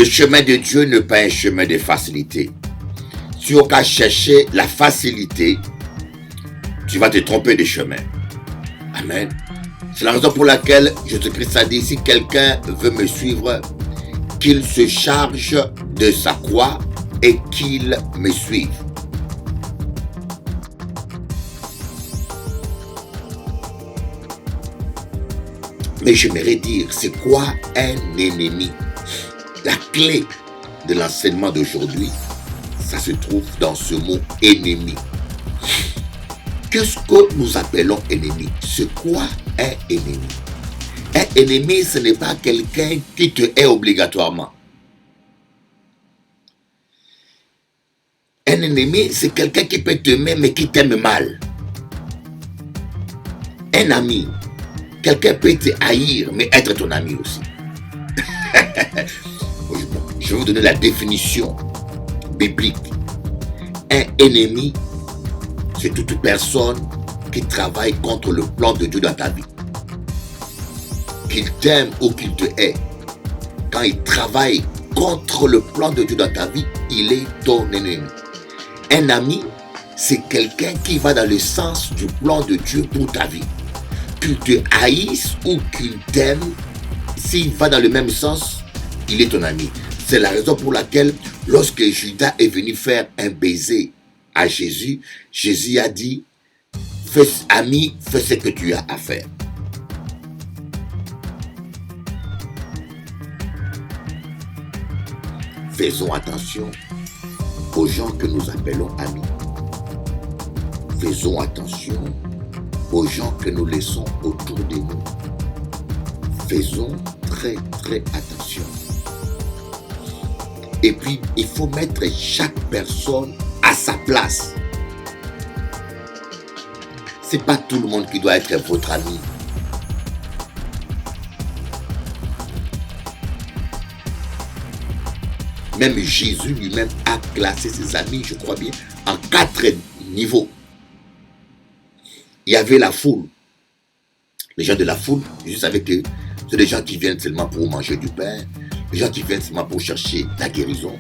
Le chemin de Dieu n'est pas un chemin de facilité. Si on va chercher la facilité, tu vas te tromper de chemin. Amen. C'est la raison pour laquelle Jésus-Christ a dit, si quelqu'un veut me suivre, qu'il se charge de sa croix et qu'il me suive. Mais j'aimerais dire, c'est quoi un ennemi? La clé de l'enseignement d'aujourd'hui, ça se trouve dans ce mot ennemi. Qu'est-ce que nous appelons ennemi? C'est quoi un ennemi? Un ennemi, ce n'est pas quelqu'un qui te hait obligatoirement. Un ennemi, c'est quelqu'un qui peut t'aimer mais qui t'aime mal. Un ami, quelqu'un peut te haïr mais être ton ami aussi. Je vais vous donner la définition biblique. Un ennemi, c'est toute personne qui travaille contre le plan de Dieu dans ta vie. Qu'il t'aime ou qu'il te hait, quand il travaille contre le plan de Dieu dans ta vie, il est ton ennemi. Un ami, c'est quelqu'un qui va dans le sens du plan de Dieu pour ta vie. Qu'il te haïsse ou qu'il t'aime, s'il va dans le même sens, il est ton ami. C'est la raison pour laquelle, lorsque Judas est venu faire un baiser à Jésus, Jésus a dit, ami, fais ce que tu as à faire. Faisons attention aux gens que nous appelons amis. Faisons attention aux gens que nous laissons autour de nous. Faisons très attention. Et puis, il faut mettre chaque personne à sa place. C'est pas tout le monde qui doit être votre ami. Même Jésus lui-même a classé ses amis, je crois bien, en 4 niveaux. Il y avait la foule. Les gens de la foule, Jésus savait que c'est des gens qui viennent seulement pour manger du pain, les gens qui viennent seulement pour chercher la guérison.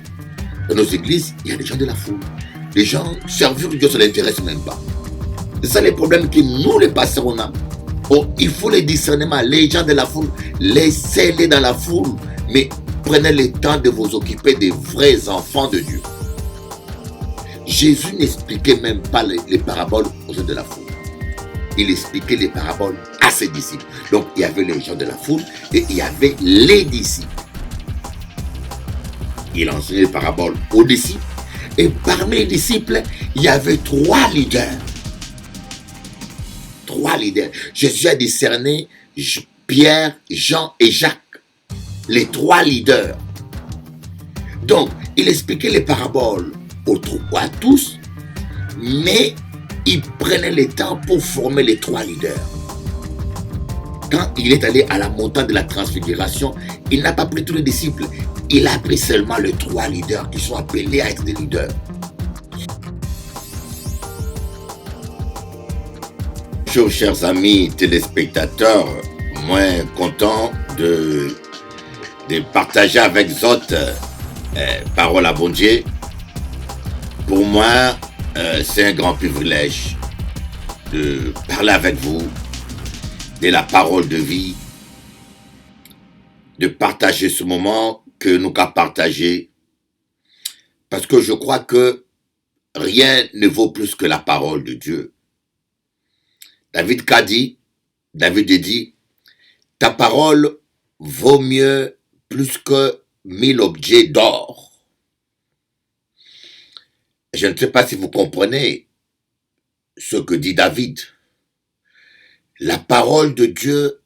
Dans nos églises, il y a des gens de la foule. Les gens, servir Dieu, ça ne l'intéresse même pas. C'est ça les problèmes que nous, les pasteurs, on a. Bon, il faut les discernements. Les gens de la foule, laissez-les dans la foule, mais prenez le temps de vous occuper des vrais enfants de Dieu. Jésus n'expliquait même pas les paraboles aux gens de la foule. Il expliquait les paraboles à ses disciples. Donc, il y avait les gens de la foule et il y avait les disciples. Il enseignait les paraboles aux disciples. Et parmi les disciples, il y avait 3 leaders. 3 leaders. Jésus a discerné Pierre, Jean et Jacques. Les 3 leaders. Donc, il expliquait les paraboles à tous, mais il prenait le temps pour former les 3 leaders. Quand il est allé à la montagne de la transfiguration, il n'a pas pris tous les disciples. Il a pris seulement les 3 leaders qui sont appelés à être des leaders. Bonjour chers amis téléspectateurs, moins content de partager avec vous autres parole à bon Dieu. Pour moi, c'est un grand privilège de parler avec vous de la parole de vie, de partager ce moment que nous avons partagé, parce que je crois que rien ne vaut plus que la parole de Dieu. David a dit, ta parole vaut mieux plus que 1000 objets d'or. Je ne sais pas si vous comprenez ce que dit David. La parole de Dieu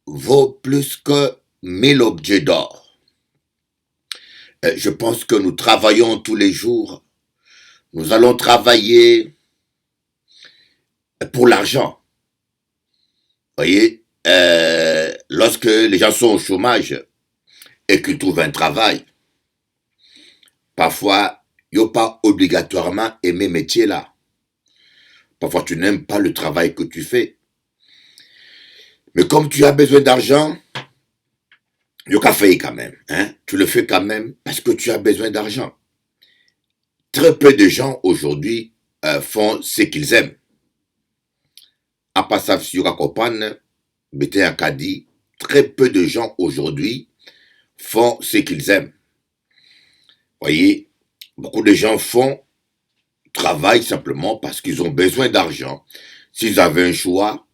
vaut plus que 1000 objets d'or. Je pense que nous travaillons tous les jours. Nous allons travailler pour l'argent. Vous voyez, lorsque les gens sont au chômage et qu'ils trouvent un travail, parfois, il n'y a pas obligatoirement aimer ce métier-là. Parfois, tu n'aimes pas le travail que tu fais. Mais comme tu as besoin d'argent, Le café quand même, hein? Tu le fais quand même parce que tu as besoin d'argent. Très peu de gens aujourd'hui font ce qu'ils aiment. À part ça, sur la campagne, mettez un caddie. Très peu de gens aujourd'hui font ce qu'ils aiment. Voyez, beaucoup de gens travaillent simplement parce qu'ils ont besoin d'argent. S'ils avaient un choix,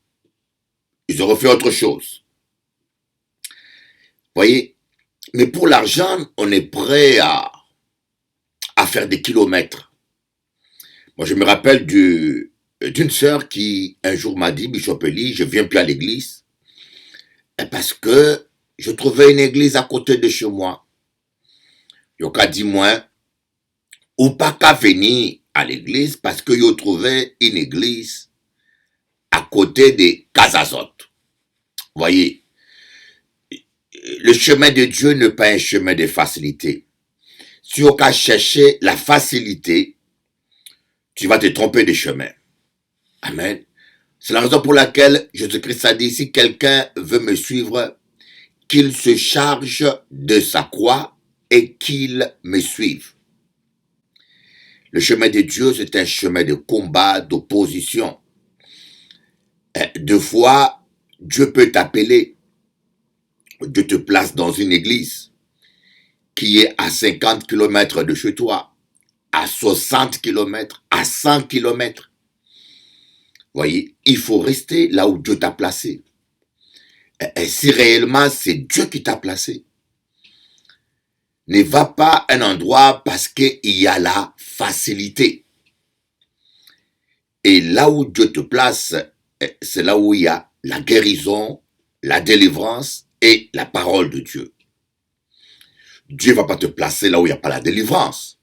ils auraient fait autre chose. Voyez, mais pour l'argent, on est prêt à faire des kilomètres. Moi, je me rappelle d'une sœur qui, un jour, m'a dit, Bishop Eli, je viens plus à l'église parce que je trouvais une église à côté de chez moi. Yo ka dit moi, ou pas qu'à venir à l'église parce que yo trouvais une église à côté des Casazotes. Voyez, le chemin de Dieu n'est pas un chemin de facilité. Si on a cherché la facilité, tu vas te tromper de chemin. Amen. C'est la raison pour laquelle Jésus-Christ a dit, si quelqu'un veut me suivre, qu'il se charge de sa croix et qu'il me suive. Le chemin de Dieu, c'est un chemin de combat, d'opposition. Deux fois, Dieu peut t'appeler. Dieu te place dans une église qui est à 50 km de chez toi, à 60 km, à 100 km. Voyez, il faut rester là où Dieu t'a placé. Et si réellement c'est Dieu qui t'a placé, ne va pas à un endroit parce qu'il y a la facilité. Et là où Dieu te place, c'est là où il y a la guérison, la délivrance et la parole de Dieu. Dieu ne va pas te placer là où il n'y a pas la délivrance,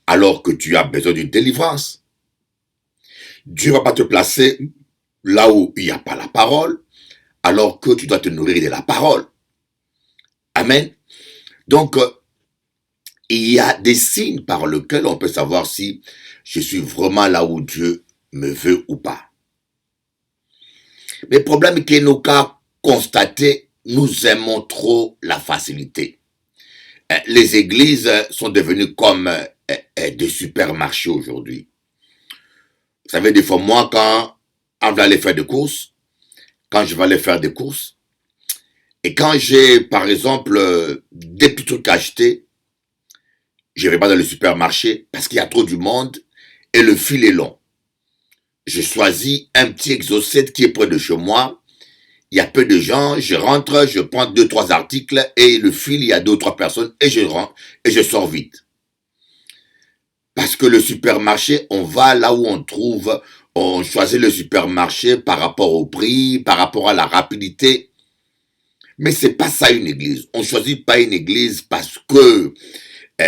alors que tu as besoin d'une délivrance. Dieu ne va pas te placer là où il n'y a pas la parole, alors que tu dois te nourrir de la parole. Amen. Donc, il y a des signes par lesquels on peut savoir si je suis vraiment là où Dieu me veut ou pas. Mais le problème est que nous avons constaté, nous aimons trop la facilité. Les églises sont devenues comme des supermarchés aujourd'hui. Vous savez, des fois, moi, quand on va aller faire des courses, quand je vais aller faire des courses, et quand j'ai, par exemple, des petits trucs à acheter, je ne vais pas dans le supermarché parce qu'il y a trop du monde et le fil est long. Je choisis un petit exocète qui est près de chez moi. Il y a peu de gens, je rentre, je prends 2-3 articles et le fil, il y a 2 ou 3 personnes et je rentre et je sors vite. Parce que le supermarché, on va là où on choisit le supermarché par rapport au prix, par rapport à la rapidité. Mais c'est pas ça une église. On choisit pas une église parce que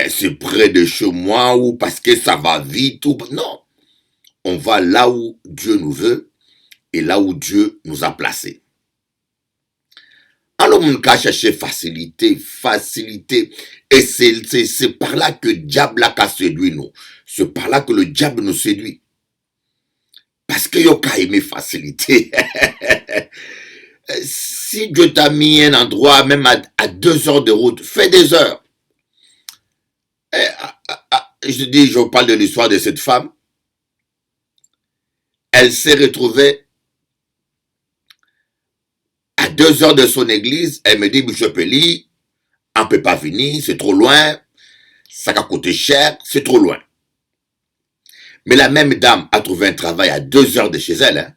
c'est près de chez moi ou parce que ça va vite. Non. On va là où Dieu nous veut et là où Dieu nous a placés. Alors, on a cherché facilité. Et c'est par là que le diable a séduit nous. C'est par là que le diable nous séduit. Parce que yo ka aimé facilité. Si Dieu t'a mis un endroit, même à 2 heures de route, fais des heures. Je parle de l'histoire de cette femme. Elle s'est retrouvée à 2 heures de son église. Elle me dit, Bishop Eli, on ne peut pas venir, c'est trop loin. Ça va coûter cher, c'est trop loin. Mais la même dame a trouvé un travail à 2 heures de chez elle. Hein.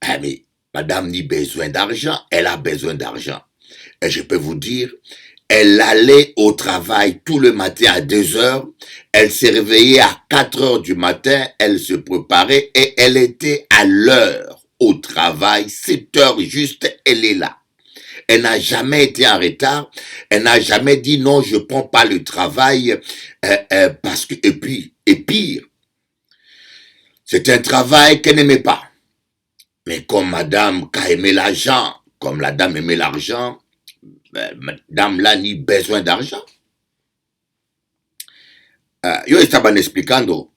Ah, mais madame n'a besoin d'argent, elle a besoin d'argent. Et je peux vous dire, elle allait au travail tout le matin à 2 heures, elle s'est réveillée à 4 heures du matin, elle se préparait et elle était à l'heure au travail, 7 heures juste, elle est là. Elle n'a jamais été en retard, elle n'a jamais dit non, je prends pas le travail parce que, et pire, c'est un travail qu'elle n'aimait pas. Mais comme madame a aimé l'argent, comme la dame aimait l'argent, madame là ni besoin d'argent. Yo estaban explicando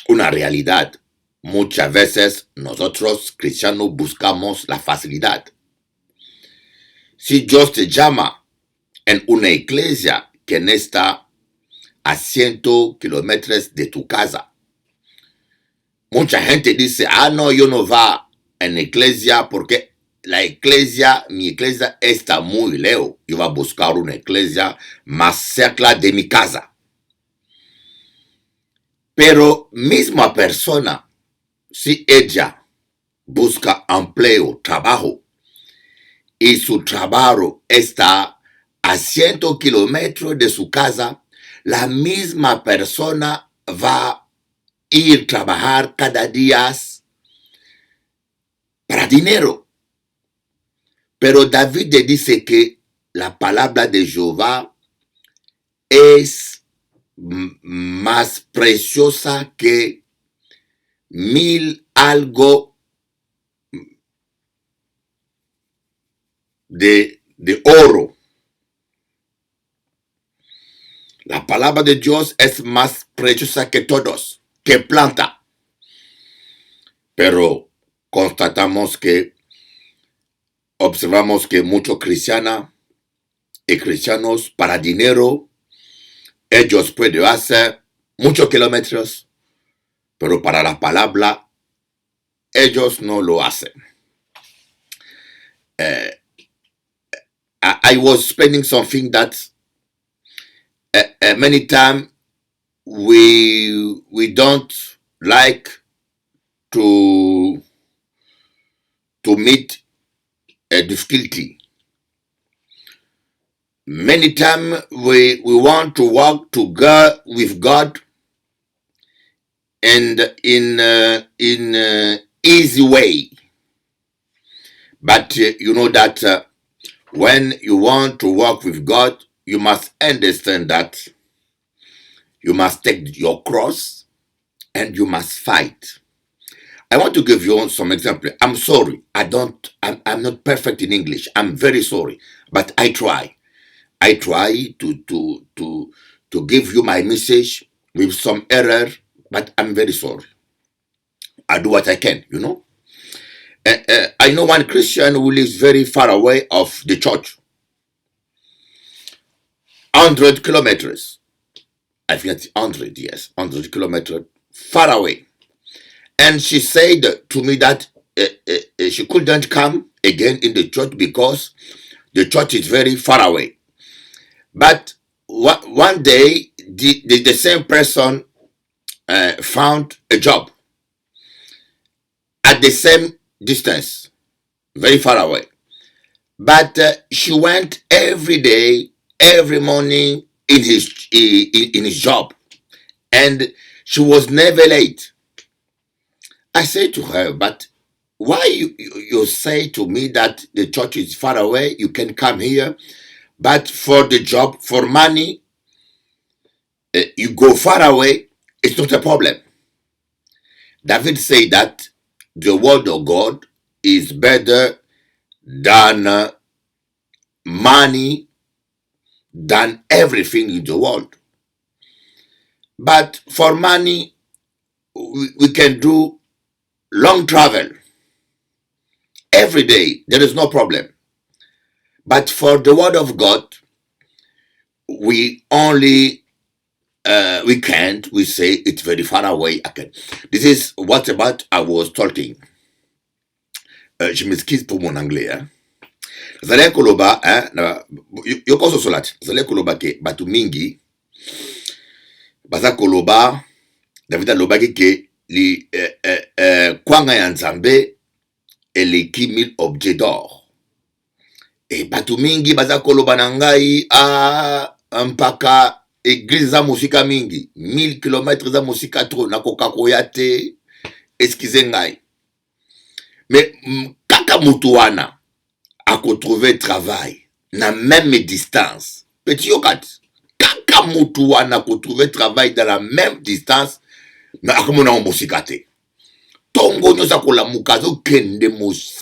una realidad. Muchas veces nosotros cristianos buscamos la facilidad. si Dios te llama en una iglesia que no está a 100 kilómetros de tu casa, mucha gente dice, ah no, yo no va en iglesia porque mi iglesia está muy lejos. Yo voy a buscar una iglesia más cerca de mi casa. Pero misma persona, si ella busca empleo, trabajo, y su trabajo está a 100 kilómetros de su casa, la misma persona va a ir a trabajar cada día para dinero. Pero David dice que la palabra de Jehová es más preciosa que 1000 algo de oro. La palabra de Dios es más preciosa que todos, que planta. Pero observamos que muchos cristianos y cristianos para dinero, ellos pueden hacer muchos kilómetros, pero para la palabra, ellos no lo hacen. I was explaining something that many times we don't like to meet a difficulty. Many times we want to walk together with God and in easy way. But you know that when you want to walk with God, you must understand that you must take your cross and you must fight. I want to give you some example. I'm sorry. I'm not perfect in English. I'm very sorry. But I try. I try to give you my message with some error, but I'm very sorry. I do what I can, you know. I know one Christian who lives very far away of the church. 100 kilometers. I think it's 100, yes. 100 kilometers far away. And she said to me that she couldn't come again in the church because the church is very far away. But one day, the same person found a job at the same distance, very far away. But she went every day, every morning in his job, and she was never late. I said to her, but why you say to me that the church is far away, you can come here, but for the job, for money, you go far away, it's not a problem. David said that the word of God is better than money, than everything in the world. But for money, we can do long travel. Every day, there is no problem. But for the word of God, we only, we say it's very far away. Okay. This is what about I was talking. Je m'excuse pour mon anglais. Hein. Zale koloba, yoko sosolat. Zale koloba ke batu mingi. Baza koloba, David aloba ke li kwanga ya nzambe eleki 1000 objets d'or. Et batu mingi baza koloba na ngai mpaka église za musika mingi 1000 km za musika trop nakoka koya te, excusez ngai. Mais kaka mutu wana ako trouver travail na même distance. Petit yokat. Kaka mutu wana ako trouver travail dans la même distance, mais akomona musika te. Tongo nyosa kolamuka azokende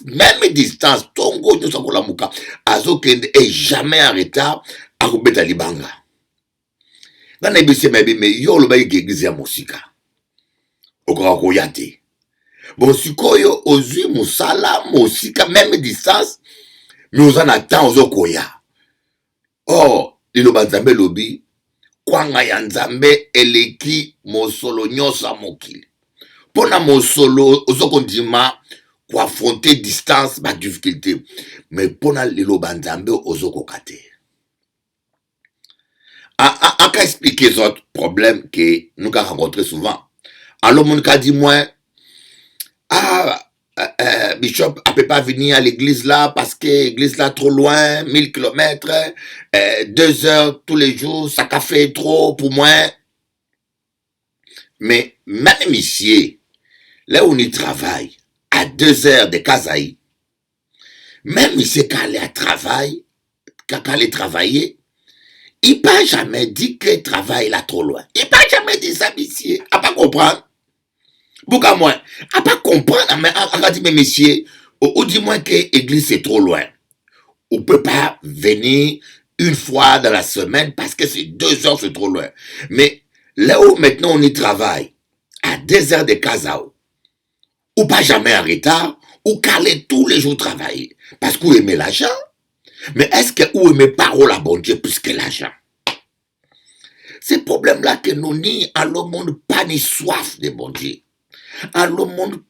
même distance, tongo nyosa kolamuka azokende et jamais en retard akobeta libanga. Nana ebisi mebi me yo loba église ya musika. Okoka koya te. Bon sikoyo ozwi musala musika même distance, Nous en attendons aux Okoya. Or, liloba nzambe lobi, kwanga ya nzambe eleki mosolo nyonso ya mokili. Pona mosolo ozokondima affronter distance ba difficulté. Mais pona liloba nzambe ozokoka te. A ka expliquer les autres problèmes que nous avons rencontrés souvent. Alors, mon cas dit moi, Bishop ne peut pas venir à l'église là parce que l'église là trop loin, 1000 kilomètres, 2 heures tous les jours, ça a fait trop pour moi. Mais même ici, là où on travaille, à 2 heures de Kazaï, même ici quand elle est à travail, quand elle est travaillée, il n'a jamais dit que le travail là trop loin. Il n'a jamais dit ça, monsieur. À pas comprendre. Pourquoi moi? À pas comprendre. Mais à dire, mais monsieur, ou dis-moi que l'église est trop loin. On ne peut pas venir une fois dans la semaine parce que c'est 2 heures, c'est trop loin. Mais là où maintenant on y travaille, à 2 heures de Kazao, ou pas jamais en retard, ou caler tous les jours travailler. Parce qu'on aime l'argent. Mais est-ce que vous aimez parole à bon Dieu plus que l'argent? Ces problèmes-là que nous n'y à le monde pas ni soif de bon Dieu. À le monde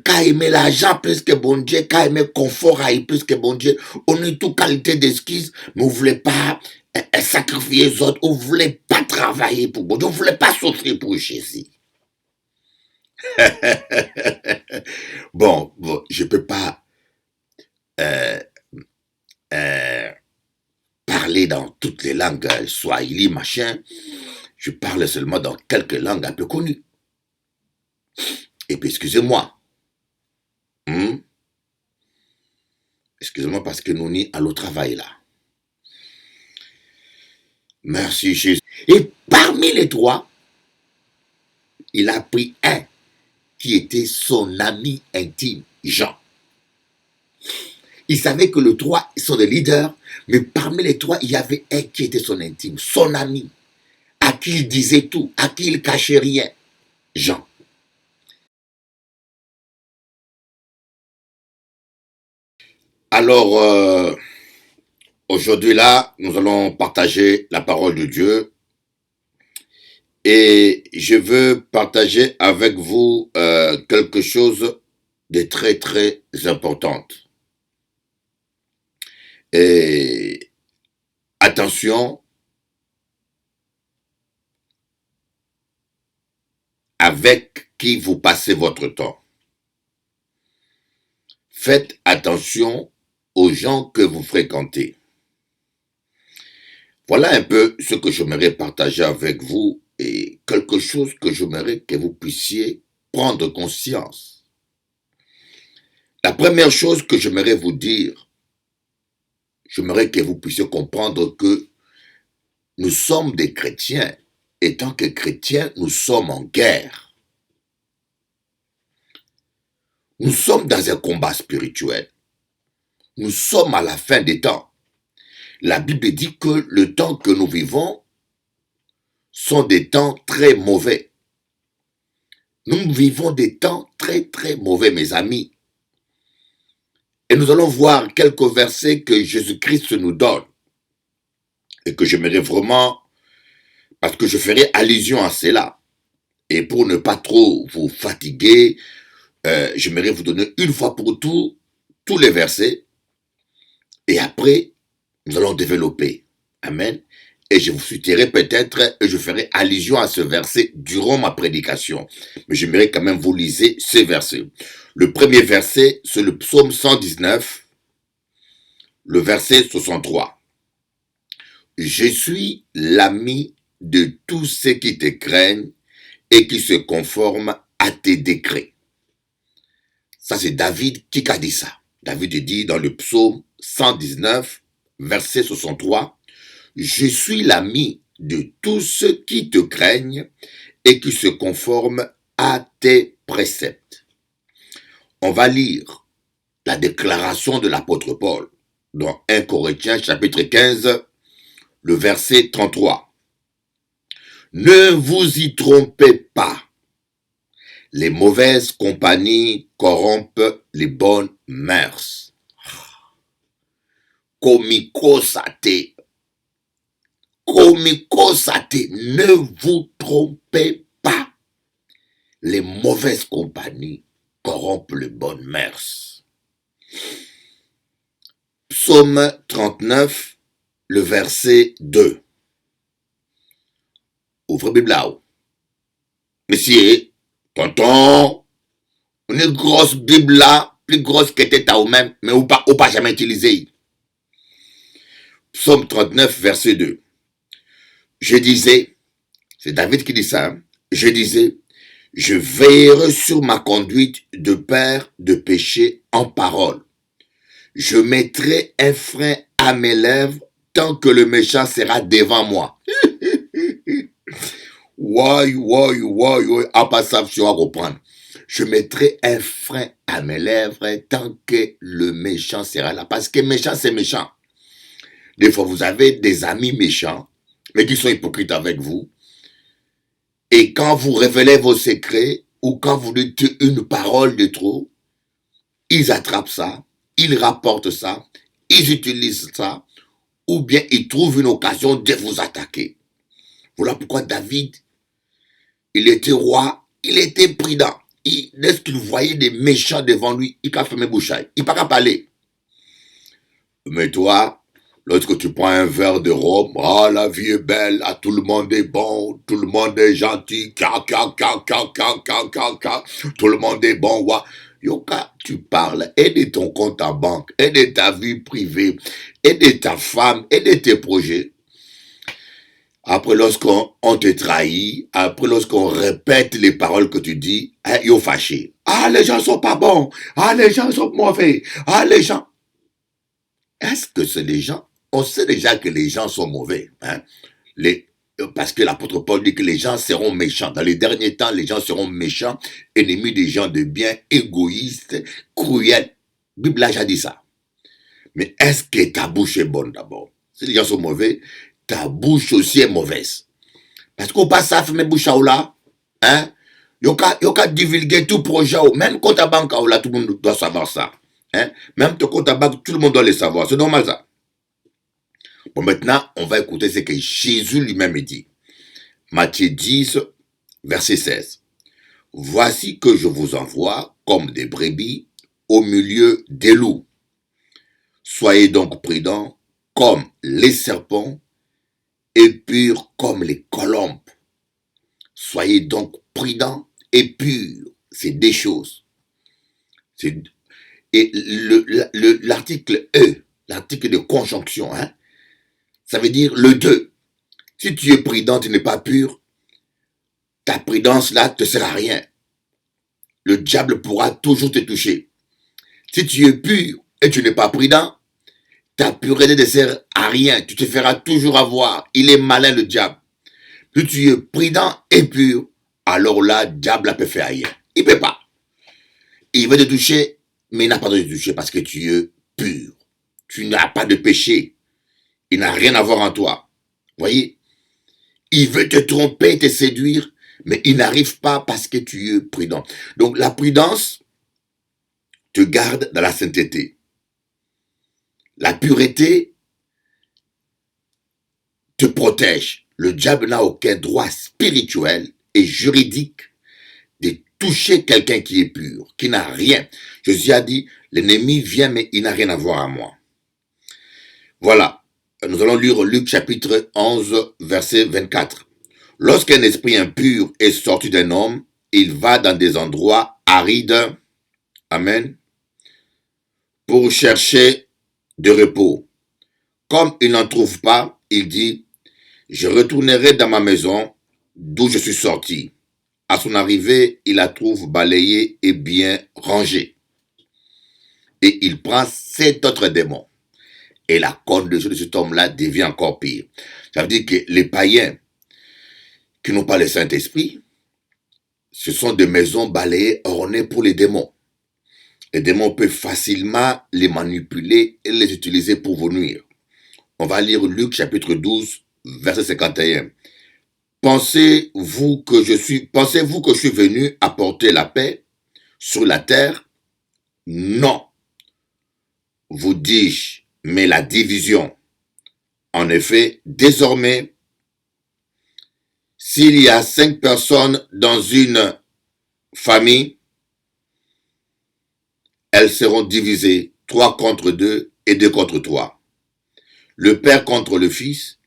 qu'a aimé l'argent plus que bon Dieu, qu'a aimé confort plus que bon Dieu. On a toute qualité d'excuse, mais vous ne voulez pas sacrifier les autres, vous ne voulez pas travailler pour bon Dieu, vous ne voulez pas souffrir pour Jésus. Bon, je ne peux pas parler dans toutes les langues, swahili, machin. Je parle seulement dans quelques langues un peu connues. Et puis, excusez-moi. Excusez-moi parce que nous n'y allons travailler là. Merci Jésus. Et parmi les trois, il a pris un qui était son ami intime, Jean. Il savait que les trois sont des leaders, mais parmi les trois, il y avait un qui était son intime, son ami, à qui il disait tout, à qui il cachait rien, Jean. Alors, aujourd'hui là, nous allons partager la parole de Dieu et je veux partager avec vous quelque chose de très très important. Et attention, avec qui vous passez votre temps. Faites attention aux gens que vous fréquentez. Voilà un peu ce que j'aimerais partager avec vous et quelque chose que j'aimerais que vous puissiez prendre conscience. La première chose que j'aimerais vous dire, j'aimerais que vous puissiez comprendre que nous sommes des chrétiens. Et tant que chrétiens, nous sommes en guerre. Nous sommes dans un combat spirituel. Nous sommes à la fin des temps. La Bible dit que le temps que nous vivons sont des temps très mauvais. Nous vivons des temps très très mauvais, mes amis. Et nous allons voir quelques versets que Jésus-Christ nous donne. Et que j'aimerais vraiment, parce que je ferai allusion à cela. Et pour ne pas trop vous fatiguer, j'aimerais vous donner une fois pour tous les versets. Et après, nous allons développer. Amen. Et je vous citerai peut-être, et je ferai allusion à ce verset durant ma prédication. Mais j'aimerais quand même vous liser ces versets. Le premier verset, c'est le psaume 119, le verset 63. Je suis l'ami de tous ceux qui te craignent et qui se conforment à tes décrets. Ça, c'est David qui a dit ça. David dit dans le psaume 119, verset 63, « Je suis l'ami de tous ceux qui te craignent et qui se conforment à tes préceptes. » On va lire la déclaration de l'apôtre Paul dans 1 Corinthiens chapitre 15, le verset 33. « Ne vous y trompez pas. Les mauvaises compagnies corrompent les bonnes mœurs. » Komikosate. Komikosate. Ne vous trompez pas. Les mauvaises compagnies corrompent les bonnes mœurs. Psaume 39, le verset 2. Ouvrez Bible là. Monsieur, tonton, une grosse Bible là, plus grosse que tête à vous-même, mais ou pas jamais utilisé. Psaume 39, verset 2. Je disais, c'est David qui dit ça, hein? Je disais, je veillerai sur ma conduite de père de péché en parole. Je mettrai un frein à mes lèvres tant que le méchant sera devant moi. À pas ça, je vais reprendre. Je mettrai un frein à mes lèvres tant que le méchant sera là. Parce que méchant, c'est méchant. Des fois, vous avez des amis méchants, mais qui sont hypocrites avec vous. Et quand vous révélez vos secrets, ou quand vous dites une parole de trop, ils attrapent ça, ils rapportent ça, ils utilisent ça, ou bien ils trouvent une occasion de vous attaquer. Voilà pourquoi David, il était roi, il était prudent. Dès qu'il voyait des méchants devant lui, il a fermé bouche, il n'a pas parler. Mais toi, lorsque tu prends un verre de rhum, ah, la vie est belle, ah, tout le monde est bon, tout le monde est gentil, tout le monde est bon, ouais. Yoka, tu parles, et de ton compte en banque, et de ta vie privée, et de ta femme, et de tes projets. Après, lorsqu'on te trahit, après, lorsqu'on répète les paroles que tu dis, hein, ils sont fâchés. Ah, les gens sont pas bons. Ah, les gens sont mauvais. Ah, les gens. Est-ce que c'est les gens? On sait déjà que les gens sont mauvais. Hein? Parce que l'apôtre Paul dit que les gens seront méchants. Dans les derniers temps, les gens seront méchants, ennemis des gens de bien, égoïstes, cruels. La Bible a déjà dit ça. Mais est-ce que ta bouche est bonne d'abord? Si les gens sont mauvais, ta bouche aussi est mauvaise. Parce qu'on passe à faire mes bouches là, hein? Yoka divulguer tout projet, même compte à banque là, tout le monde doit savoir ça. Hein? Même ton compte à banque, tout le monde doit le savoir. C'est normal ça. Bon, maintenant, on va écouter ce que Jésus lui-même dit. Matthieu 10, verset 16. Voici que je vous envoie comme des brebis au milieu des loups. Soyez donc prudents comme les serpents et purs comme les colombes. Soyez donc prudents et purs. C'est des choses. Et l'article E, l'article de conjonction, hein, ça veut dire le 2. Si tu es prudent, tu n'es pas pur, ta prudence là te sert à rien. Le diable pourra toujours te toucher. Si tu es pur et tu n'es pas prudent, ta pureté ne sert à rien. Tu te feras toujours avoir. Il est malin le diable. Si tu es prudent et pur, alors là, le diable ne peut faire rien. Il ne peut pas. Il veut te toucher, mais il n'a pas de te toucher parce que tu es pur. Tu n'as pas de péché. Il n'a rien à voir en toi. Voyez? Il veut te tromper, te séduire, mais il n'arrive pas parce que tu es prudent. Donc la prudence te garde dans la sainteté. La pureté te protège. Le diable n'a aucun droit spirituel et juridique de toucher quelqu'un qui est pur, qui n'a rien. Jésus a dit, l'ennemi vient, mais il n'a rien à voir à moi. Voilà. Nous allons lire Luc chapitre 11, verset 24. Lorsqu'un esprit impur est sorti d'un homme, il va dans des endroits arides, amen, pour chercher de repos. Comme il n'en trouve pas, il dit, je retournerai dans ma maison d'où je suis sorti. À son arrivée, il la trouve balayée et bien rangée. Et il prend 7 autres démons. Et la condition de cet homme-là devient encore pire. Ça veut dire que les païens qui n'ont pas le Saint-Esprit, ce sont des maisons balayées, ornées pour les démons. Les démons peuvent facilement les manipuler et les utiliser pour vous nuire. On va lire Luc chapitre 12, verset 51. Pensez-vous que je suis venu apporter la paix sur la terre? Non. Vous dis-je, mais la division. En effet, désormais, s'il y a 5 personnes dans une famille, elles seront divisées 3 contre 2 et 2 contre 3. Le père contre le fils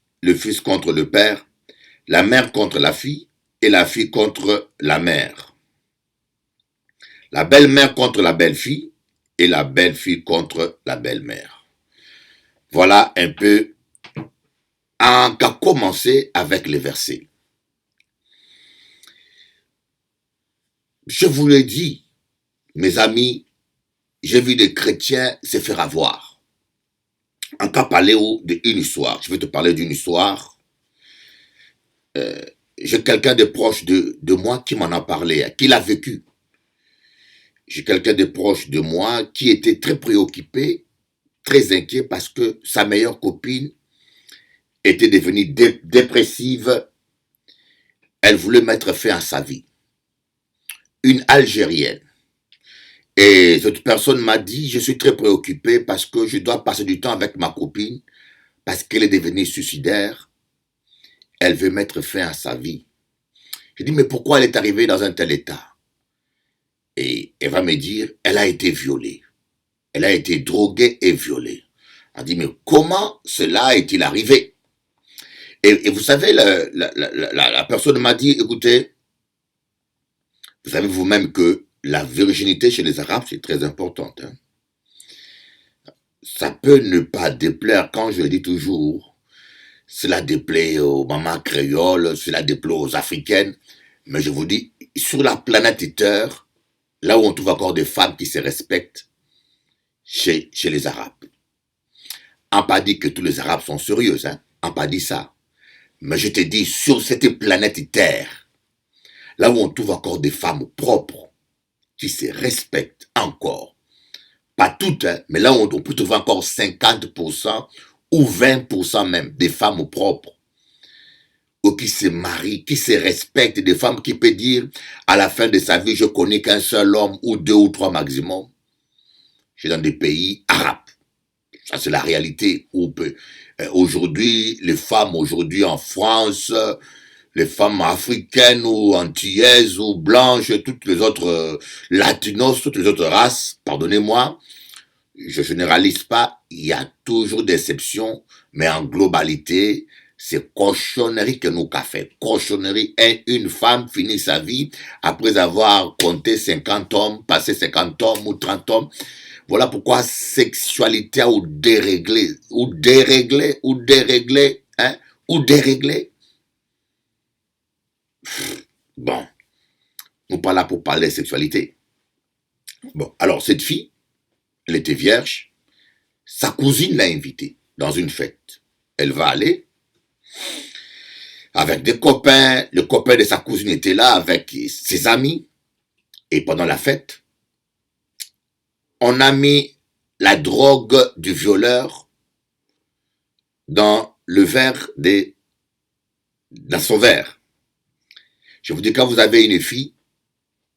contre le père, la mère contre la fille et la fille contre la mère. La belle-mère contre la belle-fille et la belle-fille contre la belle-mère. Voilà un peu en qu'à commencer avec les versets. Je vous l'ai dit, mes amis, j'ai vu des chrétiens se faire avoir. En qu'à parler d'une histoire, je vais te parler d'une histoire. J'ai quelqu'un de proche de moi qui m'en a parlé, qui l'a vécu. J'ai quelqu'un de proche de moi qui était très préoccupé, très inquiet parce que sa meilleure copine était devenue dépressive. Elle voulait mettre fin à sa vie. Une Algérienne. Et cette personne m'a dit, je suis très préoccupé parce que je dois passer du temps avec ma copine parce qu'elle est devenue suicidaire. Elle veut mettre fin à sa vie. Je dis, mais pourquoi elle est arrivée dans un tel état? Et elle va me dire, elle a été violée. Elle a été droguée et violée. Elle dit, mais comment cela est-il arrivé? Et vous savez, la personne m'a dit, écoutez, vous savez vous-même que la virginité chez les Arabes, c'est très importante. Hein? Ça peut ne pas déplaire, quand je le dis toujours, cela déplaît aux mamans créoles, cela déplaît aux africaines, mais je vous dis, sur la planète Terre, là où on trouve encore des femmes qui se respectent, chez les Arabes. On n'a pas dit que tous les Arabes sont sérieux, hein? On n'a pas dit ça. Mais je te dis, sur cette planète Terre, là où on trouve encore des femmes propres, qui se respectent encore, pas toutes, hein, mais là où on peut trouver encore 50% ou 20% même des femmes propres, ou qui se marient, qui se respectent, des femmes qui peuvent dire, à la fin de sa vie, je connais qu'un seul homme, ou 2 ou 3 maximum. Je suis dans des pays arabes. Ça, c'est la réalité. Aujourd'hui, les femmes aujourd'hui en France, les femmes africaines ou antillaises ou blanches, toutes les autres latinos, toutes les autres races, pardonnez-moi, je généralise pas, il y a toujours des exceptions, mais en globalité, c'est cochonnerie que nous qu'a fait. Cochonnerie. Une femme finit sa vie après avoir compté 50 hommes, passé 50 hommes ou 30 hommes. Voilà pourquoi sexualité ou déréglé, hein, ou déréglé. Bon, nous pas là pour parler de sexualité. Bon, alors cette fille, elle était vierge, sa cousine l'a invitée dans une fête. Elle va aller avec des copains, le copain de sa cousine était là avec ses amis, et pendant la fête, on a mis la drogue du violeur dans le verre dans son verre. Je vous dis, quand vous avez une fille,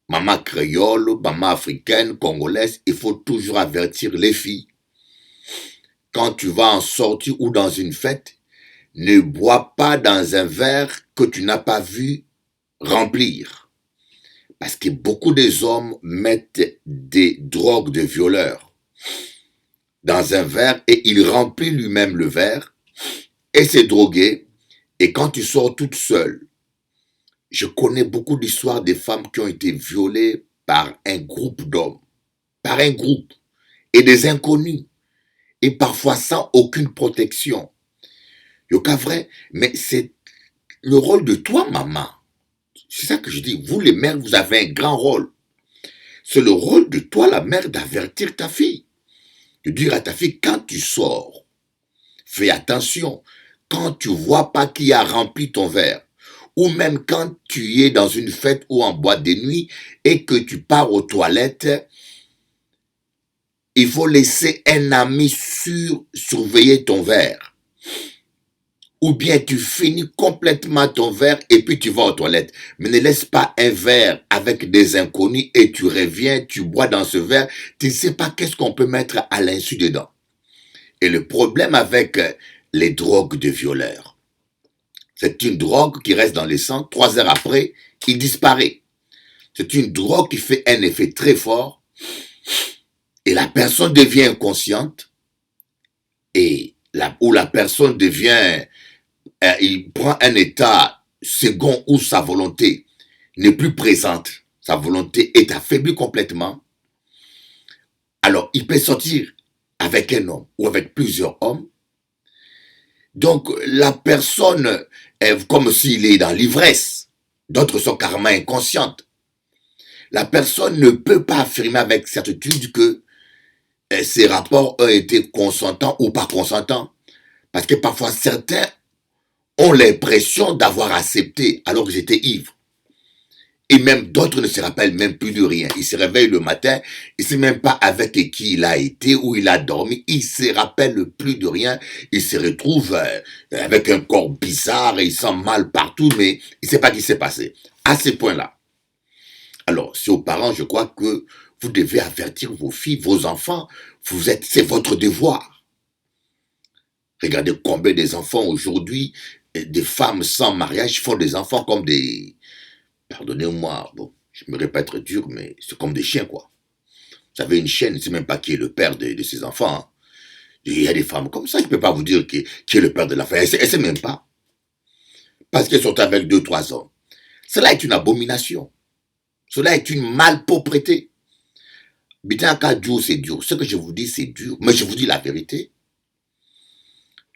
maman créole, maman africaine, congolaise, il faut toujours avertir les filles. Quand tu vas en sortie ou dans une fête, ne bois pas dans un verre que tu n'as pas vu remplir. Parce que beaucoup des hommes mettent des drogues de violeurs dans un verre et il remplit lui-même le verre et s'est drogué. Et quand tu sors toute seule, je connais beaucoup d'histoires de femmes qui ont été violées par un groupe d'hommes, par un groupe, et des inconnus, et parfois sans aucune protection. Le cas vrai, mais c'est le rôle de toi, maman. C'est ça que je dis. Vous, les mères, vous avez un grand rôle. C'est le rôle de toi, la mère, d'avertir ta fille. De dire à ta fille, quand tu sors, fais attention. Quand tu vois pas qui a rempli ton verre, ou même quand tu es dans une fête ou en boîte de nuit et que tu pars aux toilettes, il faut laisser un ami surveiller ton verre. Ou bien tu finis complètement ton verre et puis tu vas aux toilettes. Mais ne laisse pas un verre avec des inconnus et tu reviens, tu bois dans ce verre. Tu ne sais pas qu'est-ce qu'on peut mettre à l'insu dedans. Et le problème avec les drogues de violeurs, c'est une drogue qui reste dans le sang, 3 heures après, il disparaît. C'est une drogue qui fait un effet très fort et la personne devient inconsciente et où la personne devient, il prend un état second où sa volonté n'est plus présente. Sa volonté est affaiblie complètement. Alors, il peut sortir avec un homme ou avec plusieurs hommes. Donc, la personne est comme s'il est dans l'ivresse. D'autres sont carrément inconscientes. La personne ne peut pas affirmer avec certitude que ces rapports ont été consentants ou pas consentants. Parce que parfois, certains ont l'impression d'avoir accepté alors que j'étais ivre. Et même d'autres ne se rappellent même plus de rien. Il se réveille le matin, il ne sait même pas avec qui il a été, où il a dormi. Il ne se rappelle plus de rien. Il se retrouve avec un corps bizarre et il sent mal partout, mais il ne sait pas ce qui s'est passé. À ce point-là. Alors, si aux parents, je crois que vous devez avertir vos filles, vos enfants. C'est votre devoir. Regardez combien des enfants aujourd'hui, des femmes sans mariage font des enfants comme des... Pardonnez-moi, bon, je me répète dur, mais c'est comme des chiens, quoi. Vous savez, une chienne, je ne sais même pas qui est le père de ses enfants. Hein. Il y a des femmes comme ça, je ne peux pas vous dire qui est le père de l'enfant. Elle ne sait même pas. Parce qu'elles sont avec 2-3 hommes. Cela est une abomination. Cela est une malpropreté. Bien qu'à dur, c'est dur. Ce que je vous dis, c'est dur. Mais je vous dis la vérité.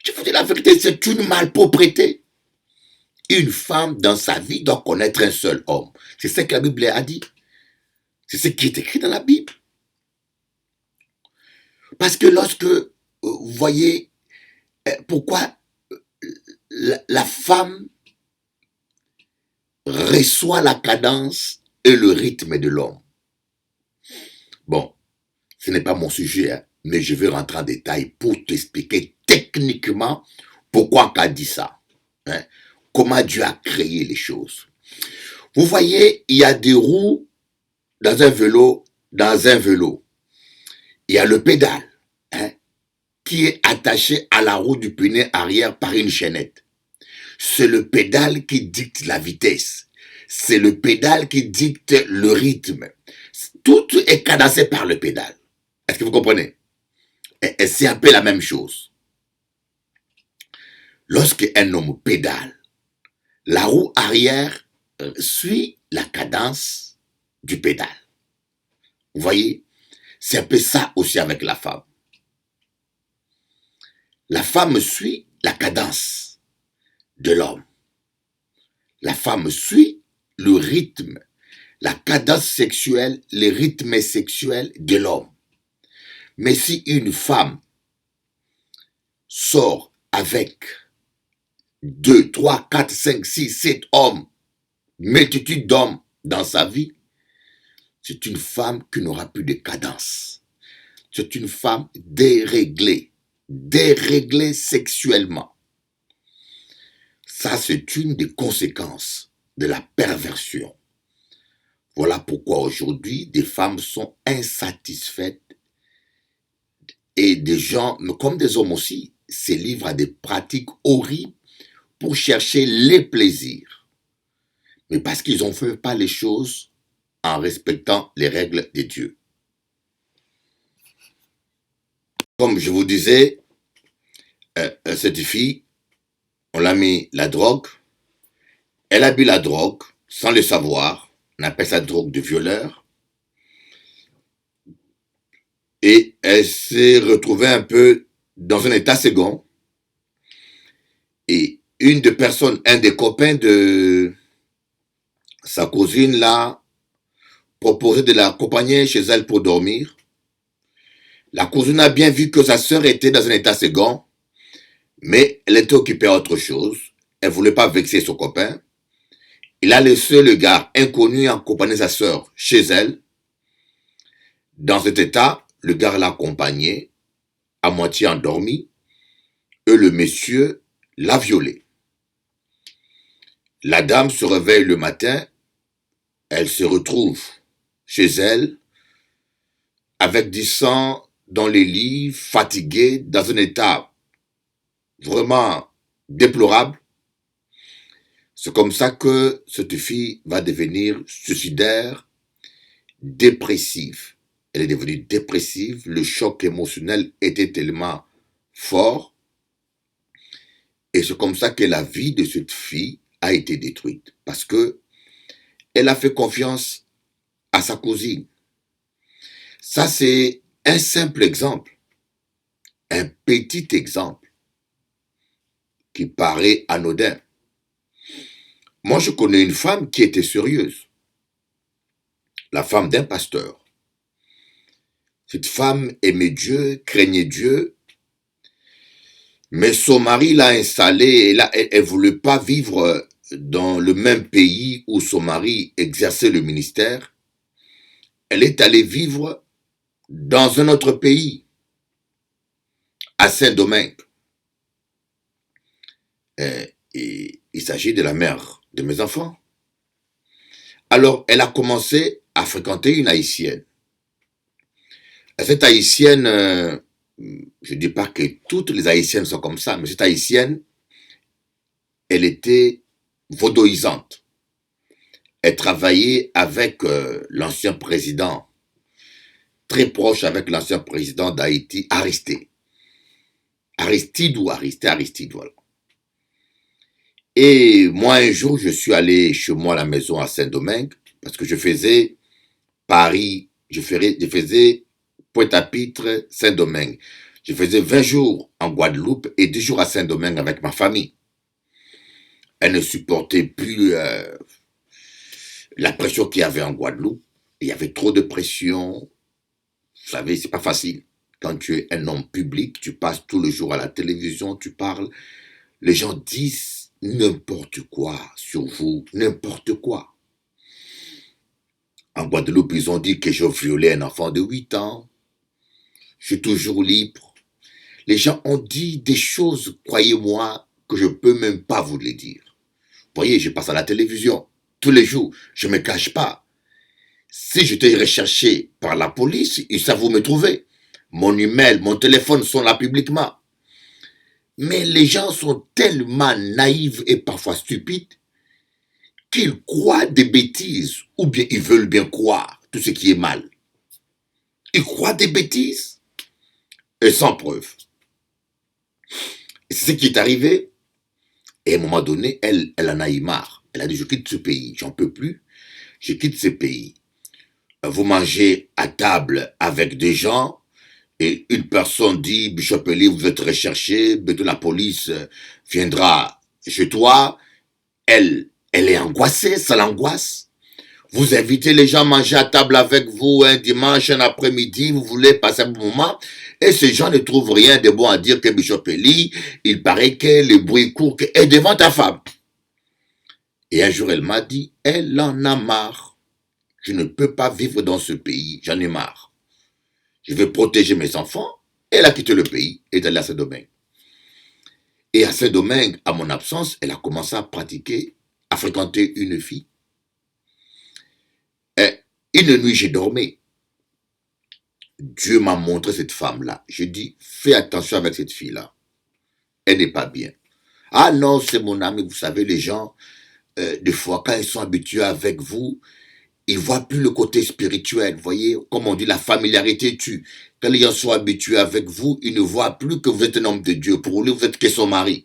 Je vous dis la vérité, c'est une malpropreté. Une femme dans sa vie doit connaître un seul homme. C'est ce que la Bible a dit. C'est ce qui est écrit dans la Bible. Parce que lorsque vous voyez pourquoi la femme reçoit la cadence et le rythme de l'homme. Bon, ce n'est pas mon sujet, hein, mais je vais rentrer en détail pour t'expliquer techniquement pourquoi on a dit ça. Hein. Comment Dieu a créé les choses. Vous voyez, il y a des roues dans un vélo, Il y a le pédale, hein, qui est attaché à la roue du pneu arrière par une chaînette. C'est le pédale qui dicte la vitesse. C'est le pédale qui dicte le rythme. Tout est cadencé par le pédale. Est-ce que vous comprenez? Et c'est un peu la même chose. Lorsque un homme pédale, la roue arrière suit la cadence du pédale. Vous voyez? C'est un peu ça aussi avec la femme. La femme suit la cadence de l'homme. La femme suit le rythme, la cadence sexuelle, le rythme sexuel de l'homme. Mais si une femme sort avec 2, 3, 4, 5, 6, 7 hommes, multitude d'hommes dans sa vie, c'est une femme qui n'aura plus de cadence. C'est une femme déréglée sexuellement. Ça, c'est une des conséquences de la perversion. Voilà pourquoi aujourd'hui, des femmes sont insatisfaites et des gens, comme des hommes aussi, se livrent à des pratiques horribles pour chercher les plaisirs. Mais parce qu'ils n'ont fait pas les choses en respectant les règles de Dieu. Comme je vous disais, cette fille, on l'a mis la drogue, elle a bu la drogue sans le savoir, on appelle ça drogue de violeur, et elle s'est retrouvée un peu dans un état second, et un des copains de sa cousine l'a proposé de l'accompagner chez elle pour dormir. La cousine a bien vu que sa sœur était dans un état second, mais elle était occupée à autre chose. Elle ne voulait pas vexer son copain. Il a laissé le gars inconnu accompagner sa sœur chez elle. Dans cet état, le gars l'a accompagné, à moitié endormi, et le monsieur l'a violé. La dame se réveille le matin, elle se retrouve chez elle avec du sang dans les lits, fatigués, dans un état vraiment déplorable. C'est comme ça que cette fille va devenir suicidaire, dépressive. Elle est devenue dépressive, le choc émotionnel était tellement fort, et c'est comme ça que la vie de cette fille a été détruite, parce que elle a fait confiance à sa cousine. Ça, c'est un simple exemple, un petit exemple qui paraît anodin. Moi, je connais une femme qui était sérieuse, la femme d'un pasteur. Cette femme aimait Dieu, craignait Dieu, mais son mari l'a installée et elle ne voulait pas vivre dans le même pays où son mari exerçait le ministère. Elle est allée vivre dans un autre pays, à Saint-Domingue. Et il s'agit de la mère de mes enfants. Alors, elle a commencé à fréquenter une haïtienne. Cette haïtienne, je ne dis pas que toutes les haïtiennes sont comme ça, mais cette haïtienne, elle était vaudoisante. Elle travaillait avec l'ancien président, très proche avec l'ancien président d'Haïti, Aristide. Aristide, voilà. Et moi, un jour, je suis allé chez moi à la maison à Saint-Domingue, parce que je faisais Paris, je faisais Pointe-à-Pitre, Saint-Domingue. Je faisais 20 jours en Guadeloupe et 10 jours à Saint-Domingue avec ma famille. Elle ne supportait plus la pression qu'il y avait en Guadeloupe. Il y avait trop de pression. Vous savez, c'est pas facile. Quand tu es un homme public, tu passes tout le jour à la télévision, tu parles. Les gens disent n'importe quoi sur vous, n'importe quoi. En Guadeloupe, ils ont dit que j'ai violé un enfant de 8 ans. Je suis toujours libre. Les gens ont dit des choses, croyez-moi, que je ne peux même pas vous les dire. Vous voyez, je passe à la télévision tous les jours, je ne me cache pas. Si j'étais recherché par la police, ils savent où me trouver. Mon email, mon téléphone sont là publiquement. Mais les gens sont tellement naïfs et parfois stupides qu'ils croient des bêtises, ou bien ils veulent bien croire tout ce qui est mal. Ils croient des bêtises et sans preuve. Et c'est ce qui est arrivé. Et à un moment donné, elle en a eu marre. Elle a dit, je quitte ce pays, j'en peux plus, je quitte ce pays. Vous mangez à table avec des gens, et une personne dit, Bishop Eli, vous êtes recherché, bientôt la police viendra chez toi. Elle est angoissée, ça l'angoisse. Vous invitez les gens à manger à table avec vous un dimanche, un après-midi, vous voulez passer un bon moment, et ces gens ne trouvent rien de bon à dire que Bishop Eli, il paraît que le bruit court, est devant ta femme. Et un jour, elle m'a dit, elle en a marre. Je ne peux pas vivre dans ce pays, j'en ai marre. Je veux protéger mes enfants. Elle a quitté le pays et est allée à Saint-Domingue. Et à Saint-Domingue, à mon absence, elle a commencé à pratiquer, à fréquenter une fille. Et une nuit, j'ai dormi. Dieu m'a montré cette femme-là. J'ai dit, fais attention avec cette fille-là. Elle n'est pas bien. Ah non, c'est mon ami. Vous savez, les gens, des fois, quand ils sont habitués avec vous, ils ne voient plus le côté spirituel. Vous voyez, comme on dit, la familiarité tue. Quand les gens sont habitués avec vous, ils ne voient plus que vous êtes un homme de Dieu. Pour lui, vous êtes que son mari.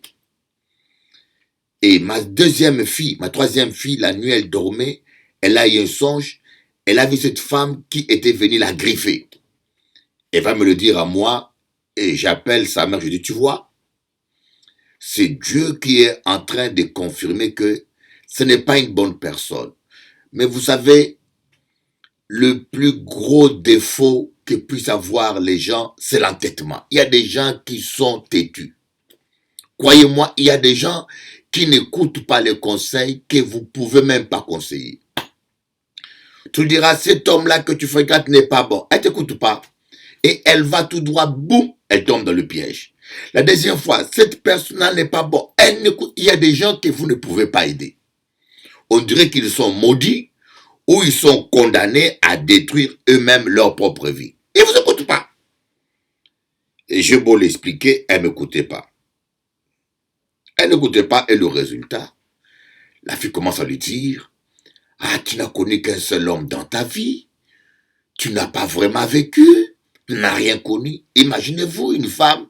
Et ma troisième fille, la nuit, elle dormait. Elle a eu un songe. Elle a vu cette femme qui était venue la griffer. Elle va me le dire à moi. Et j'appelle sa mère. Je dis, tu vois, c'est Dieu qui est en train de confirmer que ce n'est pas une bonne personne. Mais vous savez, le plus gros défaut que puissent avoir les gens, c'est l'entêtement. Il y a des gens qui sont têtus. Croyez-moi, il y a des gens qui n'écoutent pas les conseils que vous ne pouvez même pas conseiller. Tu diras, cet homme-là que tu fréquentes n'est pas bon. Elle ne t'écoute pas. Et elle va tout droit, boum, elle tombe dans le piège. La deuxième fois, cette personne-là n'est pas bon. Il y a des gens que vous ne pouvez pas aider. On dirait qu'ils sont maudits ou ils sont condamnés à détruire eux-mêmes leur propre vie. Ils ne vous écoutent pas. Et j'ai beau l'expliquer, elle ne m'écoutait pas. Elle n'écoutait pas et le résultat, la fille commence à lui dire, ah, tu n'as connu qu'un seul homme dans ta vie, tu n'as pas vraiment vécu, tu n'as rien connu. Imaginez-vous une femme,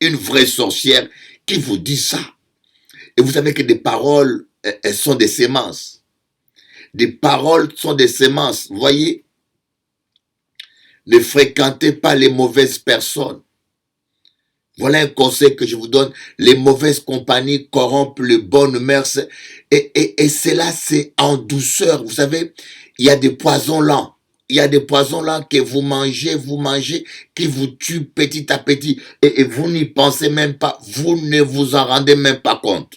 une vraie sorcière qui vous dit ça. Et vous savez que des paroles, elles sont des semences. Des paroles sont des semences. Voyez, ne fréquentez pas les mauvaises personnes. Voilà un conseil que je vous donne. Les mauvaises compagnies corrompent les bonnes mœurs. Et cela, c'est en douceur. Vous savez, il y a des poisons lents. Il y a des poisons lents que vous mangez, qui vous tuent petit à petit. Et vous n'y pensez même pas. Vous ne vous en rendez même pas compte.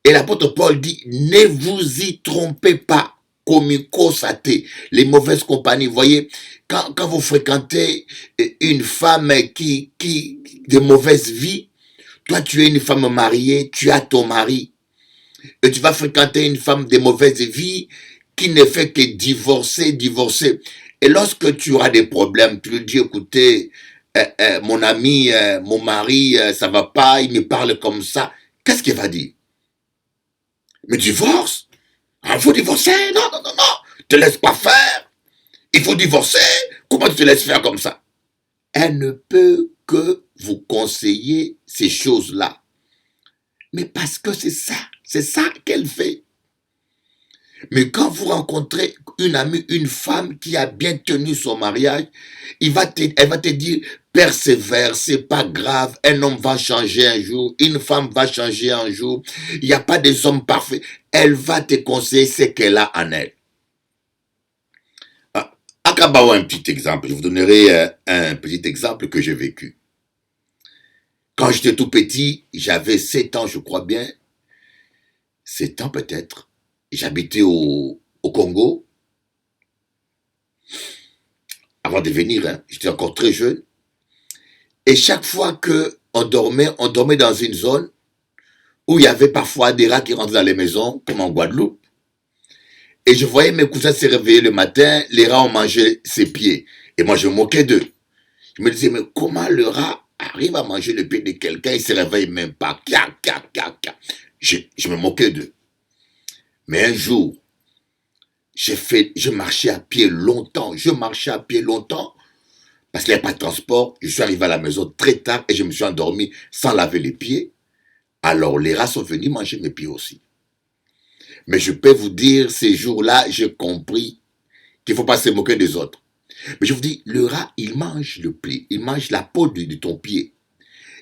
Et l'apôtre Paul dit, ne vous y trompez pas. Comico saté, les mauvaises compagnies. Vous voyez, quand vous fréquentez une femme qui de mauvaise vie, toi tu es une femme mariée, tu as ton mari, et tu vas fréquenter une femme de mauvaise vie qui ne fait que divorcer. Et lorsque tu auras des problèmes, tu lui dis, écoutez, mon ami, mon mari, ça va pas, il me parle comme ça. Qu'est-ce qu'il va dire? Mais divorce? Il faut divorcer? Non, non, non, non. Te laisse pas faire. Il faut divorcer. Comment tu te laisses faire comme ça? Elle ne peut que vous conseiller ces choses-là. Mais parce que c'est ça qu'elle fait. Mais quand vous rencontrez une amie, une femme qui a bien tenu son mariage, elle va te dire, persévère, c'est pas grave, un homme va changer un jour, une femme va changer un jour, il n'y a pas des hommes parfaits. Elle va te conseiller ce qu'elle a en elle. Akabawa, un petit exemple, je vous donnerai un petit exemple que j'ai vécu. Quand j'étais tout petit, j'avais 7 ans, je crois bien, 7 ans peut-être, j'habitais au Congo, avant de venir, hein, j'étais encore très jeune. Et chaque fois qu'on dormait dans une zone où il y avait parfois des rats qui rentraient dans les maisons, comme en Guadeloupe. Et je voyais mes cousins se réveiller le matin, les rats ont mangé ses pieds. Et moi, je me moquais d'eux. Je me disais, mais comment le rat arrive à manger le pied de quelqu'un, il se réveille même pas. Je me moquais d'eux. Mais un jour, je marchais à pied longtemps. Parce qu'il n'y avait pas de transport. Je suis arrivé à la maison très tard et je me suis endormi sans laver les pieds. Alors les rats sont venus manger mes pieds aussi. Mais je peux vous dire, ces jours-là, j'ai compris qu'il ne faut pas se moquer des autres. Mais je vous dis, le rat, il mange le pli, il mange la peau de ton pied.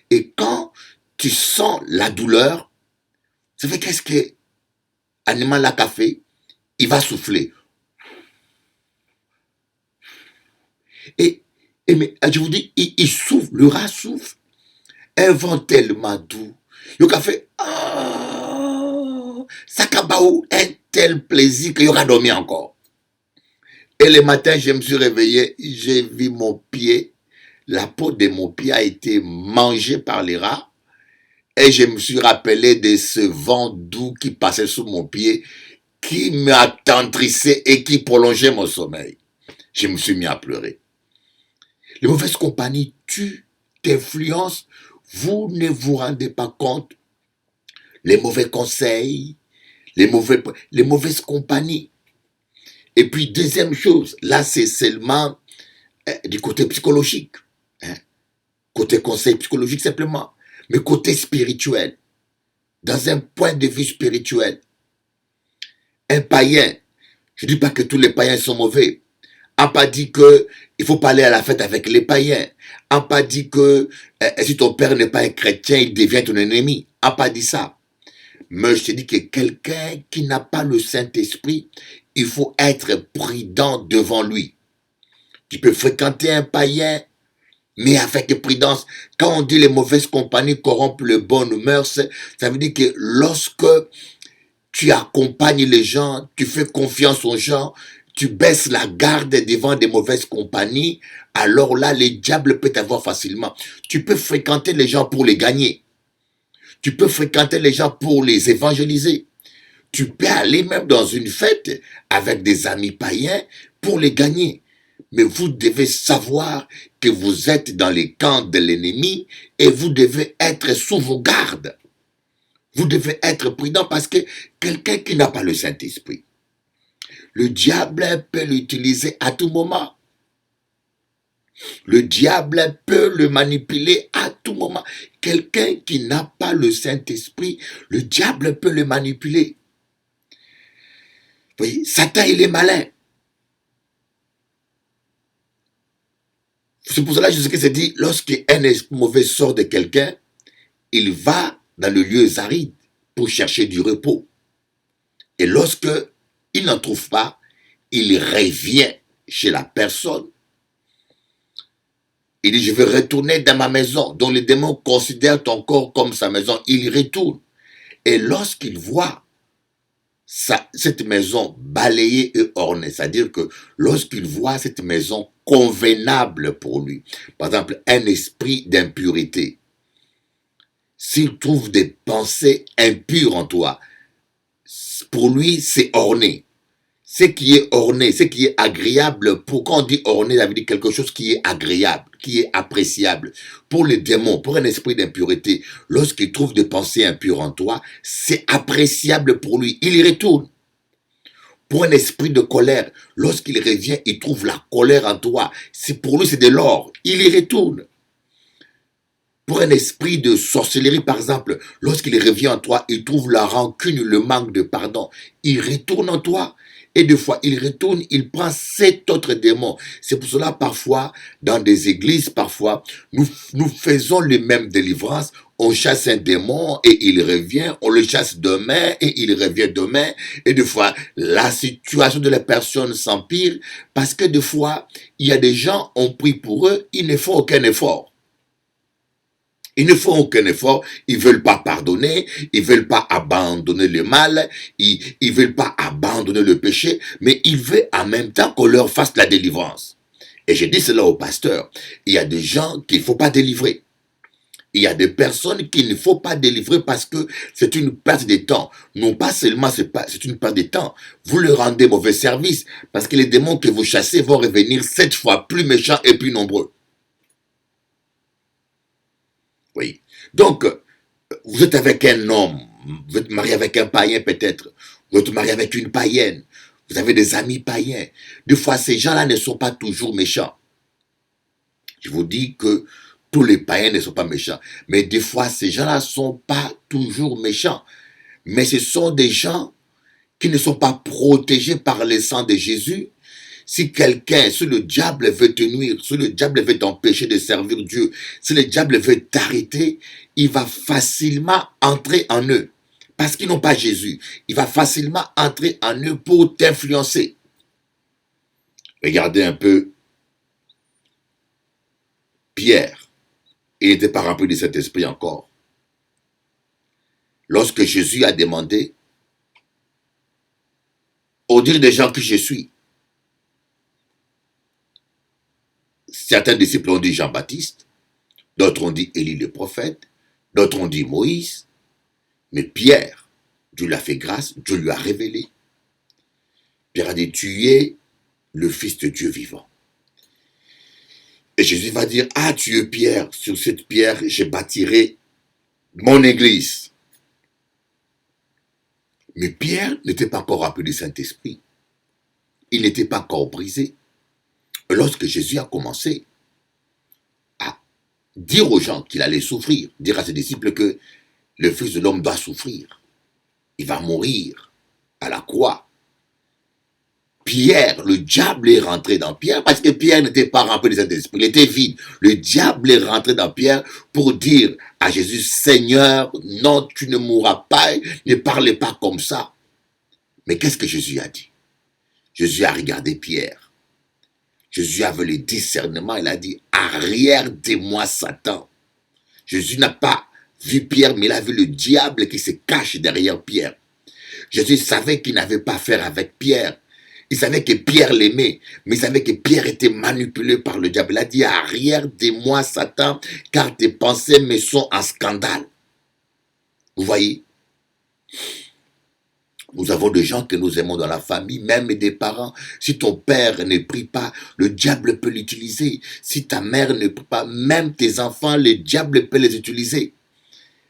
Et quand tu sens la douleur, ça fait qu'est-ce que l'animal a fait? Il va souffler. Et mais, je vous dis, il souffle, le rat souffle. Un vent tellement doux. Le café, ça cabaou, un tel plaisir qu'il y aura dormi encore. Et le matin, je me suis réveillé, j'ai vu mon pied, la peau de mon pied a été mangée par les rats. Et je me suis rappelé de ce vent doux qui passait sous mon pied, qui m'attendrissait et qui prolongeait mon sommeil. Je me suis mis à pleurer. Les mauvaises compagnies tuent, t'influencent, vous ne vous rendez pas compte. Les mauvais conseils, les mauvaises compagnies. Et puis, deuxième chose, là, c'est seulement du côté psychologique. Hein, côté conseil psychologique simplement. Mais côté spirituel, dans un point de vue spirituel, un païen, je ne dis pas que tous les païens sont mauvais. On n'a pas dit que il faut pas aller à la fête avec les païens. On n'a pas dit que si ton père n'est pas un chrétien, il devient ton ennemi. On n'a pas dit ça. Mais je te dis que quelqu'un qui n'a pas le Saint-Esprit, il faut être prudent devant lui. Tu peux fréquenter un païen, mais avec prudence. Quand on dit les mauvaises compagnies corrompent les bonnes mœurs, ça veut dire que lorsque tu accompagnes les gens, tu fais confiance aux gens, tu baisses la garde devant des mauvaises compagnies, alors là, les diables peuvent t'avoir facilement. Tu peux fréquenter les gens pour les gagner. Tu peux fréquenter les gens pour les évangéliser. Tu peux aller même dans une fête avec des amis païens pour les gagner. Mais vous devez savoir que vous êtes dans les camps de l'ennemi et vous devez être sous vos gardes. Vous devez être prudent parce que quelqu'un qui n'a pas le Saint-Esprit, le diable peut l'utiliser à tout moment. Le diable peut le manipuler à tout moment. Quelqu'un qui n'a pas le Saint-Esprit, le diable peut le manipuler. Vous voyez, Satan, il est malin. C'est pour cela que Jésus s'est dit, lorsqu'un esprit mauvais sort de quelqu'un, il va dans le lieu aride pour chercher du repos. Et lorsque il n'en trouve pas, il revient chez la personne. Il dit, je vais retourner dans ma maison. Donc le démon considère ton corps comme sa maison. Il y retourne. Et lorsqu'il voit cette maison balayée et ornée, c'est-à-dire que lorsqu'il voit cette maison convenable pour lui, par exemple un esprit d'impurité, s'il trouve des pensées impures en toi, pour lui c'est orné. Ce qui est orné, ce qui est agréable, quand on dit orné, ça veut dire quelque chose qui est agréable, qui est appréciable. Pour les démons, pour un esprit d'impurité, lorsqu'il trouve des pensées impures en toi, c'est appréciable pour lui. Il y retourne. Pour un esprit de colère, lorsqu'il revient, il trouve la colère en toi. Pour lui, c'est de l'or. Il y retourne. Pour un esprit de sorcellerie, par exemple, lorsqu'il revient en toi, il trouve la rancune, le manque de pardon. Il retourne en toi. Et des fois, il retourne, il prend 7 autres démons. C'est pour cela, parfois, dans des églises, parfois, nous faisons les mêmes délivrances. On chasse un démon et il revient. On le chasse demain et il revient demain. Et des fois, la situation de la personne s'empire parce que des fois, il y a des gens, on prie pour eux, ils ne font aucun effort. Ils ne font aucun effort, ils ne veulent pas pardonner, ils ne veulent pas abandonner le mal, ils ne veulent pas abandonner le péché, mais ils veulent en même temps qu'on leur fasse la délivrance. Et je dis cela au pasteur, il y a des gens qu'il ne faut pas délivrer. Il y a des personnes qu'il ne faut pas délivrer parce que c'est une perte de temps. Non pas seulement c'est une perte de temps, vous leur rendez mauvais service parce que les démons que vous chassez vont revenir 7 fois plus méchants et plus nombreux. Oui. Donc, vous êtes avec un homme, vous êtes marié avec un païen peut-être, vous êtes marié avec une païenne, vous avez des amis païens. Des fois, ces gens-là ne sont pas toujours méchants. Je vous dis que tous les païens ne sont pas méchants, mais des fois, ces gens-là ne sont pas toujours méchants. Mais ce sont des gens qui ne sont pas protégés par le sang de Jésus. Si le diable veut te nuire, si le diable veut t'empêcher de servir Dieu, si le diable veut t'arrêter, il va facilement entrer en eux. Parce qu'ils n'ont pas Jésus. Il va facilement entrer en eux pour t'influencer. Regardez un peu Pierre. Il n'était pas rempli de cet esprit encore. Lorsque Jésus a demandé, au dire des gens que je suis, certains disciples ont dit Jean-Baptiste, d'autres ont dit Élie le prophète, d'autres ont dit Moïse, mais Pierre, Dieu lui a fait grâce, Dieu lui a révélé. Pierre a dit, tu es le Fils de Dieu vivant. Et Jésus va dire, ah, tu es Pierre, sur cette pierre, je bâtirai mon église. Mais Pierre n'était pas encore rempli du Saint-Esprit. Il n'était pas encore brisé. Lorsque Jésus a commencé à dire aux gens qu'il allait souffrir, dire à ses disciples que le Fils de l'homme doit souffrir, il va mourir à la croix. Pierre, le diable est rentré dans Pierre parce que Pierre n'était pas rempli de cet esprit, il était vide. Le diable est rentré dans Pierre pour dire à Jésus, Seigneur, non, tu ne mourras pas, ne parlez pas comme ça. Mais qu'est-ce que Jésus a dit? Jésus a regardé Pierre. Jésus avait le discernement, il a dit, arrière de moi, Satan. Jésus n'a pas vu Pierre, mais il a vu le diable qui se cache derrière Pierre. Jésus savait qu'il n'avait pas affaire avec Pierre. Il savait que Pierre l'aimait, mais il savait que Pierre était manipulé par le diable. Il a dit, arrière de moi, Satan, car tes pensées me sont un scandale. Vous voyez? Nous avons des gens que nous aimons dans la famille, même des parents. Si ton père ne prie pas, le diable peut l'utiliser. Si ta mère ne prie pas, même tes enfants, le diable peut les utiliser.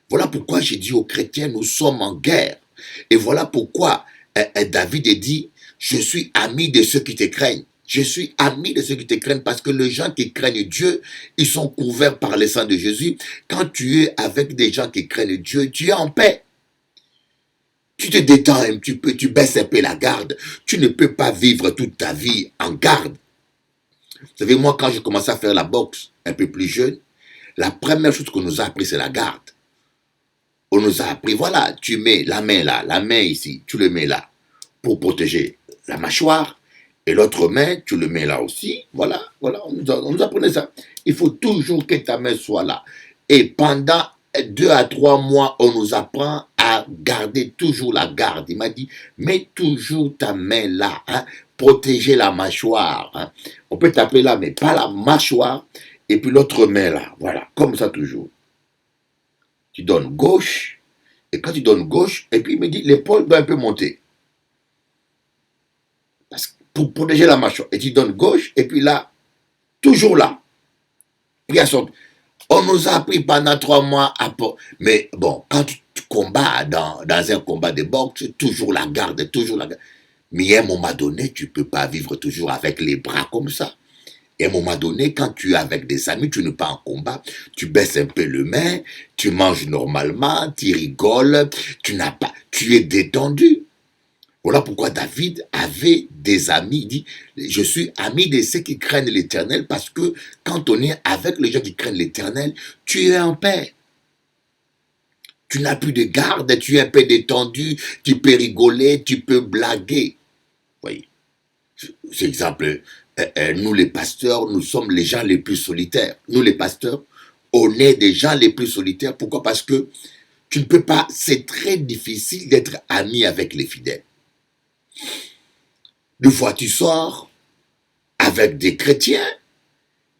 Voilà pourquoi j'ai dit aux chrétiens, nous sommes en guerre. Et voilà pourquoi David a dit, je suis ami de ceux qui te craignent. Je suis ami de ceux qui te craignent parce que les gens qui craignent Dieu, ils sont couverts par le sang de Jésus. Quand tu es avec des gens qui craignent Dieu, tu es en paix. Tu te détends un petit peu, tu baisses un peu la garde. Tu ne peux pas vivre toute ta vie en garde. Vous savez, moi, quand j'ai commencé à faire la boxe un peu plus jeune, la première chose qu'on nous a appris, c'est la garde. On nous a appris, voilà, tu mets la main là, la main ici, tu le mets là, pour protéger la mâchoire, et l'autre main, tu le mets là aussi, voilà, on nous apprenait ça. Il faut toujours que ta main soit là. Et pendant 2 à 3 mois, on nous apprend à garder toujours la garde. Il m'a dit, mets toujours ta main là, hein, protéger la mâchoire. Hein. On peut taper là, mais pas la mâchoire, et puis l'autre main là, voilà, comme ça toujours. Tu donnes gauche, et quand tu donnes gauche, et puis il me dit, l'épaule doit un peu monter. Parce que pour protéger la mâchoire. Et tu donnes gauche, et puis là, toujours là. On nous a appris pendant 3 mois à... Mais bon, quand tu combats dans un combat de boxe, toujours la garde, toujours la garde. Mais à un moment donné, tu ne peux pas vivre toujours avec les bras comme ça. Et à un moment donné, quand tu es avec des amis, tu n'es pas en combat, tu baisses un peu le main, tu manges normalement, tu rigoles, tu es détendu. Voilà pourquoi David avait des amis. Il dit, je suis ami de ceux qui craignent l'Éternel parce que quand on est avec les gens qui craignent l'Éternel, tu es en paix. Tu n'as plus de garde, tu es un peu détendu, tu peux rigoler, tu peux blaguer. Vous voyez, c'est exemple. Nous les pasteurs, nous sommes les gens les plus solitaires. Nous les pasteurs, on est des gens les plus solitaires. Pourquoi? Parce que tu ne peux pas, c'est très difficile d'être ami avec les fidèles. Des fois, tu sors avec des chrétiens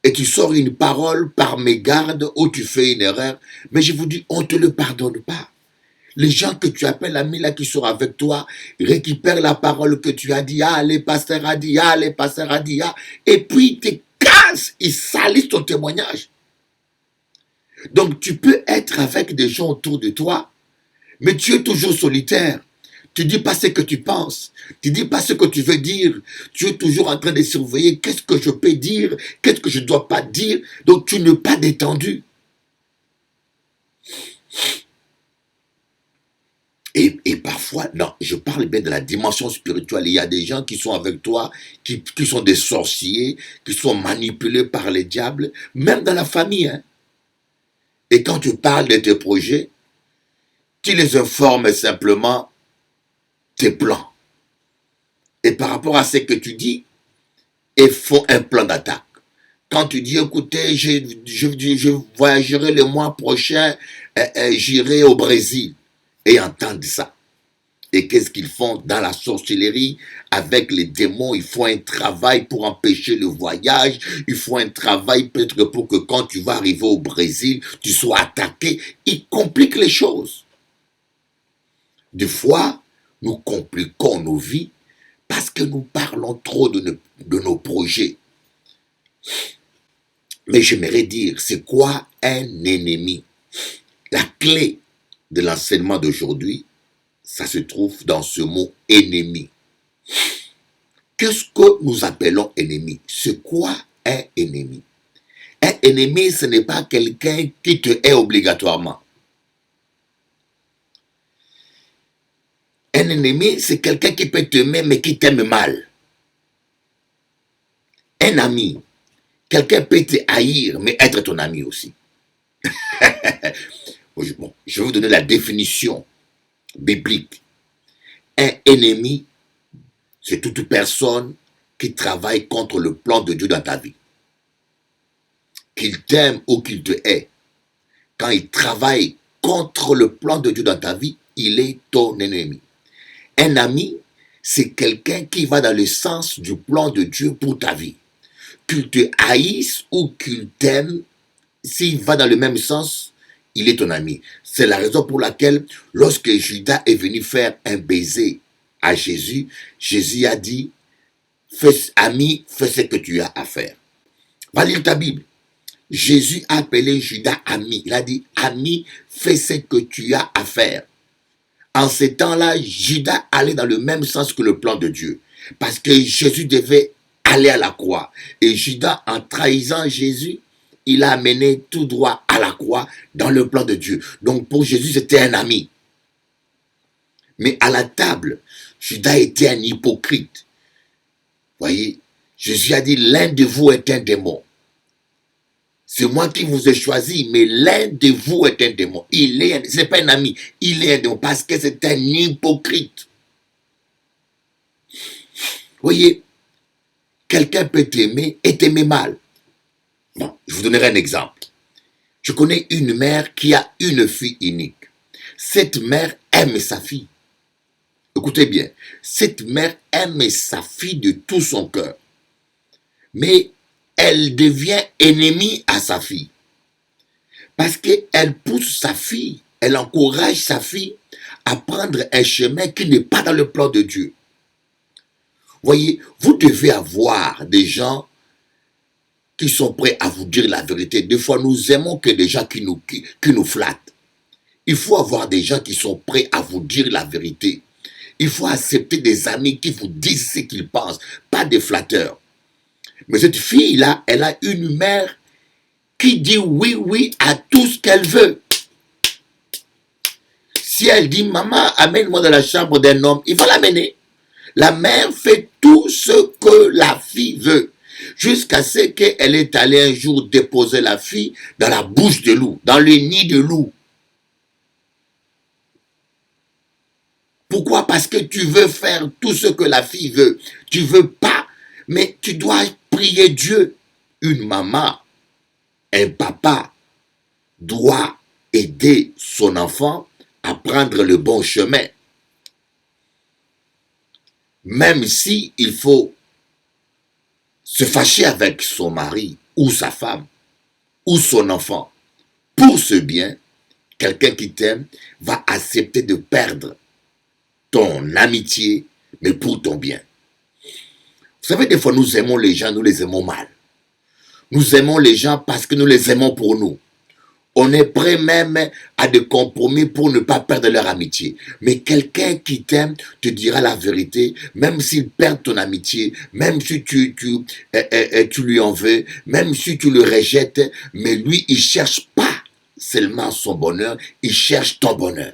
et tu sors une parole par mégarde où tu fais une erreur. Mais je vous dis, on ne te le pardonne pas. Les gens que tu appelles amis là qui sont avec toi récupèrent la parole que tu as dit. Ah, les pasteurs a dit, ah, les pasteurs a dit, ah. Et puis ils te cassent, ils salissent ton témoignage. Donc tu peux être avec des gens autour de toi, mais tu es toujours solitaire. Tu dis pas ce que tu penses. Tu dis pas ce que tu veux dire. Tu es toujours en train de surveiller qu'est-ce que je peux dire, qu'est-ce que je ne dois pas dire. Donc tu n'es pas détendu. Et parfois, non, je parle bien de la dimension spirituelle. Il y a des gens qui sont avec toi, qui sont des sorciers, qui sont manipulés par les diables, même dans la famille. Hein. Et quand tu parles de tes projets, tu les informes simplement tes plans. Et par rapport à ce que tu dis, ils font un plan d'attaque. Quand tu dis, écoutez, je voyagerai le mois prochain, j'irai au Brésil. Et entendent ça. Et qu'est-ce qu'ils font dans la sorcellerie avec les démons? Ils font un travail pour empêcher le voyage. Ils font un travail peut-être pour que quand tu vas arriver au Brésil, tu sois attaqué. Ils compliquent les choses. Des fois, nous compliquons nos vies parce que nous parlons trop de nos projets. Mais j'aimerais dire, c'est quoi un ennemi? La clé de l'enseignement d'aujourd'hui, ça se trouve dans ce mot ennemi. Qu'est-ce que nous appelons ennemi? C'est quoi un ennemi? Un ennemi, ce n'est pas quelqu'un qui te hait obligatoirement. Un ennemi, c'est quelqu'un qui peut t'aimer mais qui t'aime mal. Un ami, quelqu'un peut te haïr mais être ton ami aussi. Bon, je vais vous donner la définition biblique. Un ennemi, c'est toute personne qui travaille contre le plan de Dieu dans ta vie. Qu'il t'aime ou qu'il te hait. Quand il travaille contre le plan de Dieu dans ta vie, il est ton ennemi. Un ami, c'est quelqu'un qui va dans le sens du plan de Dieu pour ta vie. Qu'il te haïsse ou qu'il t'aime, s'il va dans le même sens, il est ton ami. C'est la raison pour laquelle, lorsque Judas est venu faire un baiser à Jésus, Jésus a dit, ami, fais ce que tu as à faire. Va lire ta Bible. Jésus a appelé Judas ami. Il a dit, ami, fais ce que tu as à faire. En ces temps-là, Judas allait dans le même sens que le plan de Dieu. Parce que Jésus devait aller à la croix. Et Judas, en trahissant Jésus, il a mené tout droit à la croix dans le plan de Dieu. Donc pour Jésus, c'était un ami. Mais à la table, Judas était un hypocrite. Voyez, Jésus a dit, l'un de vous est un démon. C'est moi qui vous ai choisi, mais l'un de vous est un démon. Ce n'est pas un ami, il est un démon parce que c'est un hypocrite. Voyez, quelqu'un peut t'aimer et t'aimer mal. Bon, je vous donnerai un exemple. Je connais une mère qui a une fille unique. Cette mère aime sa fille. Écoutez bien, cette mère aime sa fille de tout son cœur. Mais elle devient ennemie à sa fille. Parce qu'elle pousse sa fille, elle encourage sa fille à prendre un chemin qui n'est pas dans le plan de Dieu. Voyez, vous devez avoir des gens qui sont prêts à vous dire la vérité. Des fois, nous aimons que des gens qui nous flattent. Il faut avoir des gens qui sont prêts à vous dire la vérité. Il faut accepter des amis qui vous disent ce qu'ils pensent, pas des flatteurs. Mais cette fille-là, elle a une mère qui dit oui, oui à tout ce qu'elle veut. Si elle dit, maman, amène-moi dans la chambre d'un homme, il va l'amener. La mère fait tout ce que la fille veut. Jusqu'à ce qu'elle est allée un jour déposer la fille dans la bouche de loup, dans le nid de loup. Pourquoi? Parce que tu veux faire tout ce que la fille veut. Tu veux pas, mais tu dois prier Dieu. Une maman, un papa doit aider son enfant à prendre le bon chemin. Même si il faut se fâcher avec son mari ou sa femme ou son enfant pour ce bien, quelqu'un qui t'aime va accepter de perdre ton amitié, mais pour ton bien. Vous savez, des fois, nous aimons les gens, nous les aimons mal. Nous aimons les gens parce que nous les aimons pour nous. On est prêt même à des compromis pour ne pas perdre leur amitié. Mais quelqu'un qui t'aime te dira la vérité, même s'il perd ton amitié, même si tu lui en veux, même si tu le rejettes, mais lui, il ne cherche pas seulement son bonheur, il cherche ton bonheur.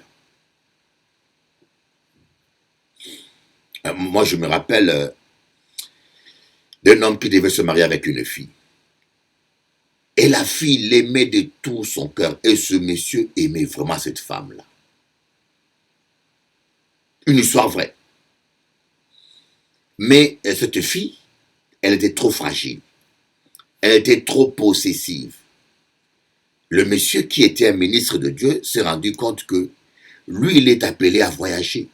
Moi, je me rappelle d'un homme qui devait se marier avec une fille. Et la fille l'aimait de tout son cœur. Et ce monsieur aimait vraiment cette femme-là. Une histoire vraie. Mais cette fille, elle était trop fragile. Elle était trop possessive. Le monsieur qui était un ministre de Dieu s'est rendu compte que lui, il est appelé à voyager.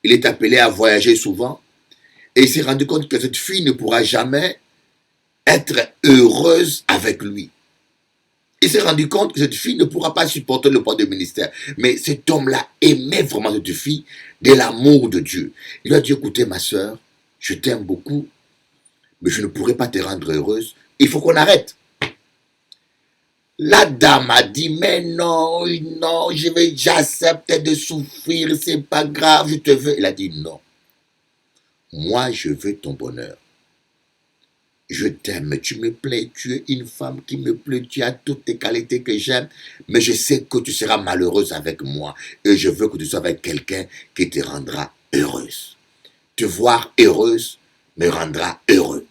Il est appelé à voyager souvent. Et il s'est rendu compte que cette fille ne pourra jamais être heureuse avec lui. Il s'est rendu compte que cette fille ne pourra pas supporter le poids du ministère. Mais cet homme-là aimait vraiment cette fille de l'amour de Dieu. Il lui a dit, écoutez ma soeur, je t'aime beaucoup, mais je ne pourrai pas te rendre heureuse. Il faut qu'on arrête. La dame a dit, mais non, non, j'accepte de souffrir, c'est pas grave, je te veux. Il a dit, non. Moi, je veux ton bonheur. Je t'aime, tu me plais, tu es une femme qui me plaît, tu as toutes tes qualités que j'aime, mais je sais que tu seras malheureuse avec moi et je veux que tu sois avec quelqu'un qui te rendra heureuse. Te voir heureuse me rendra heureux.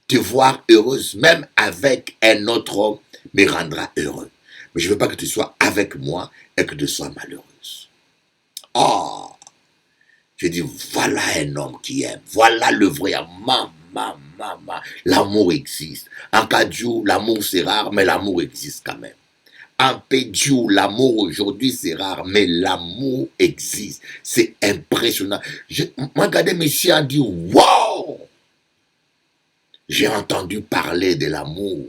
Te voir heureuse, même avec un autre homme, me rendra heureux. Mais je ne veux pas que tu sois avec moi et que tu sois malheureuse. Oh! Je dis, voilà un homme qui aime. Voilà le vrai amour. L'amour existe. En Kadiou, l'amour c'est rare, mais l'amour existe quand même. En Pédiou, l'amour aujourd'hui c'est rare, mais l'amour existe. C'est impressionnant. Moi, regardez, monsieur a dit, wow! J'ai entendu parler de l'amour,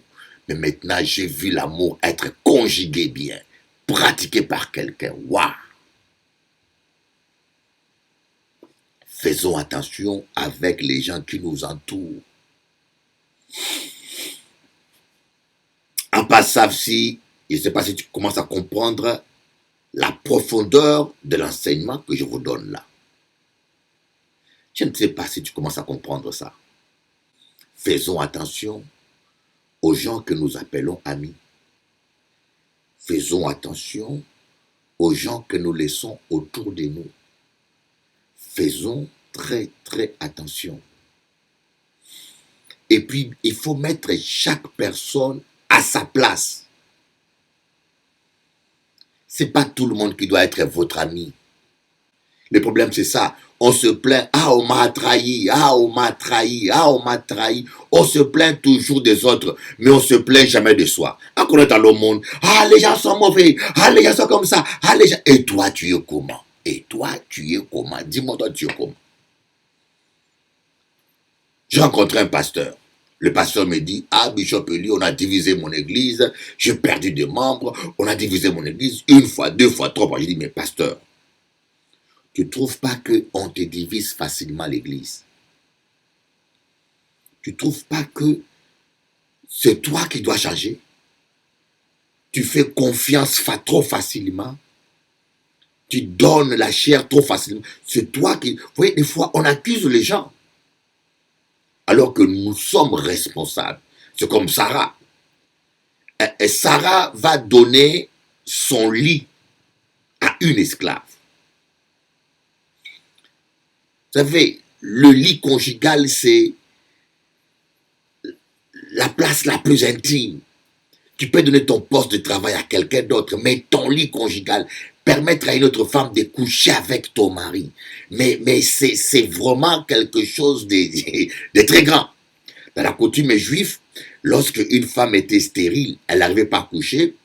mais maintenant j'ai vu l'amour être conjugué bien, pratiqué par quelqu'un. Waouh! Faisons attention avec les gens qui nous entourent. En passant, si, je ne sais pas si tu commences à comprendre la profondeur de l'enseignement que je vous donne là. Je ne sais pas si tu commences à comprendre ça. Faisons attention aux gens que nous appelons amis. Faisons attention aux gens que nous laissons autour de nous. Faisons très, très attention. Et puis, il faut mettre chaque personne à sa place. Ce n'est pas tout le monde qui doit être votre ami. Le problème, c'est ça. On se plaint, ah, on m'a trahi, ah, on m'a trahi, ah, on m'a trahi. On se plaint toujours des autres, mais on se plaint jamais de soi. Quand on est dans le monde, ah, les gens sont mauvais, ah, les gens sont comme ça, ah, les gens... Et toi, tu es comment? Et toi, tu es comment? Dis-moi, toi, tu es comment? J'ai rencontré un pasteur. Le pasteur me dit, ah, Bishop Eli, on a divisé mon église, j'ai perdu des membres, on a divisé mon église une fois, deux fois, trois fois. J'ai dit, mais pasteur, tu ne trouves pas qu'on te divise facilement l'église? Tu ne trouves pas que c'est toi qui dois changer? Tu fais confiance trop facilement? Tu donnes la chair trop facilement? C'est toi qui... Vous voyez, des fois, on accuse les gens. Alors que nous sommes responsables. C'est comme Sarah. Et Sarah va donner son lit à une esclave. Vous savez, le lit conjugal, c'est la place la plus intime. Tu peux donner ton poste de travail à quelqu'un d'autre, mais ton lit conjugal, permettre à une autre femme de coucher avec ton mari. Mais c'est vraiment quelque chose de très grand. Dans la coutume juive, lorsque une femme était stérile, elle n'arrivait pas à coucher,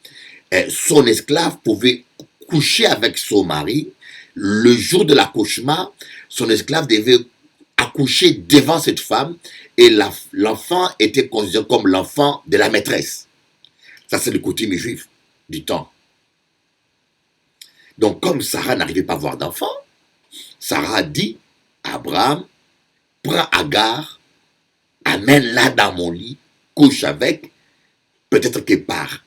son esclave pouvait coucher avec son mari. Le jour de l'accouchement, son esclave devait accoucher devant cette femme et l'enfant était considéré comme l'enfant de la maîtresse. Ça, c'est le coutume juif du temps. Donc, comme Sarah n'arrivait pas à avoir d'enfant, Sarah dit à Abraham, prends Agar, amène-la dans mon lit, couche avec, peut-être que par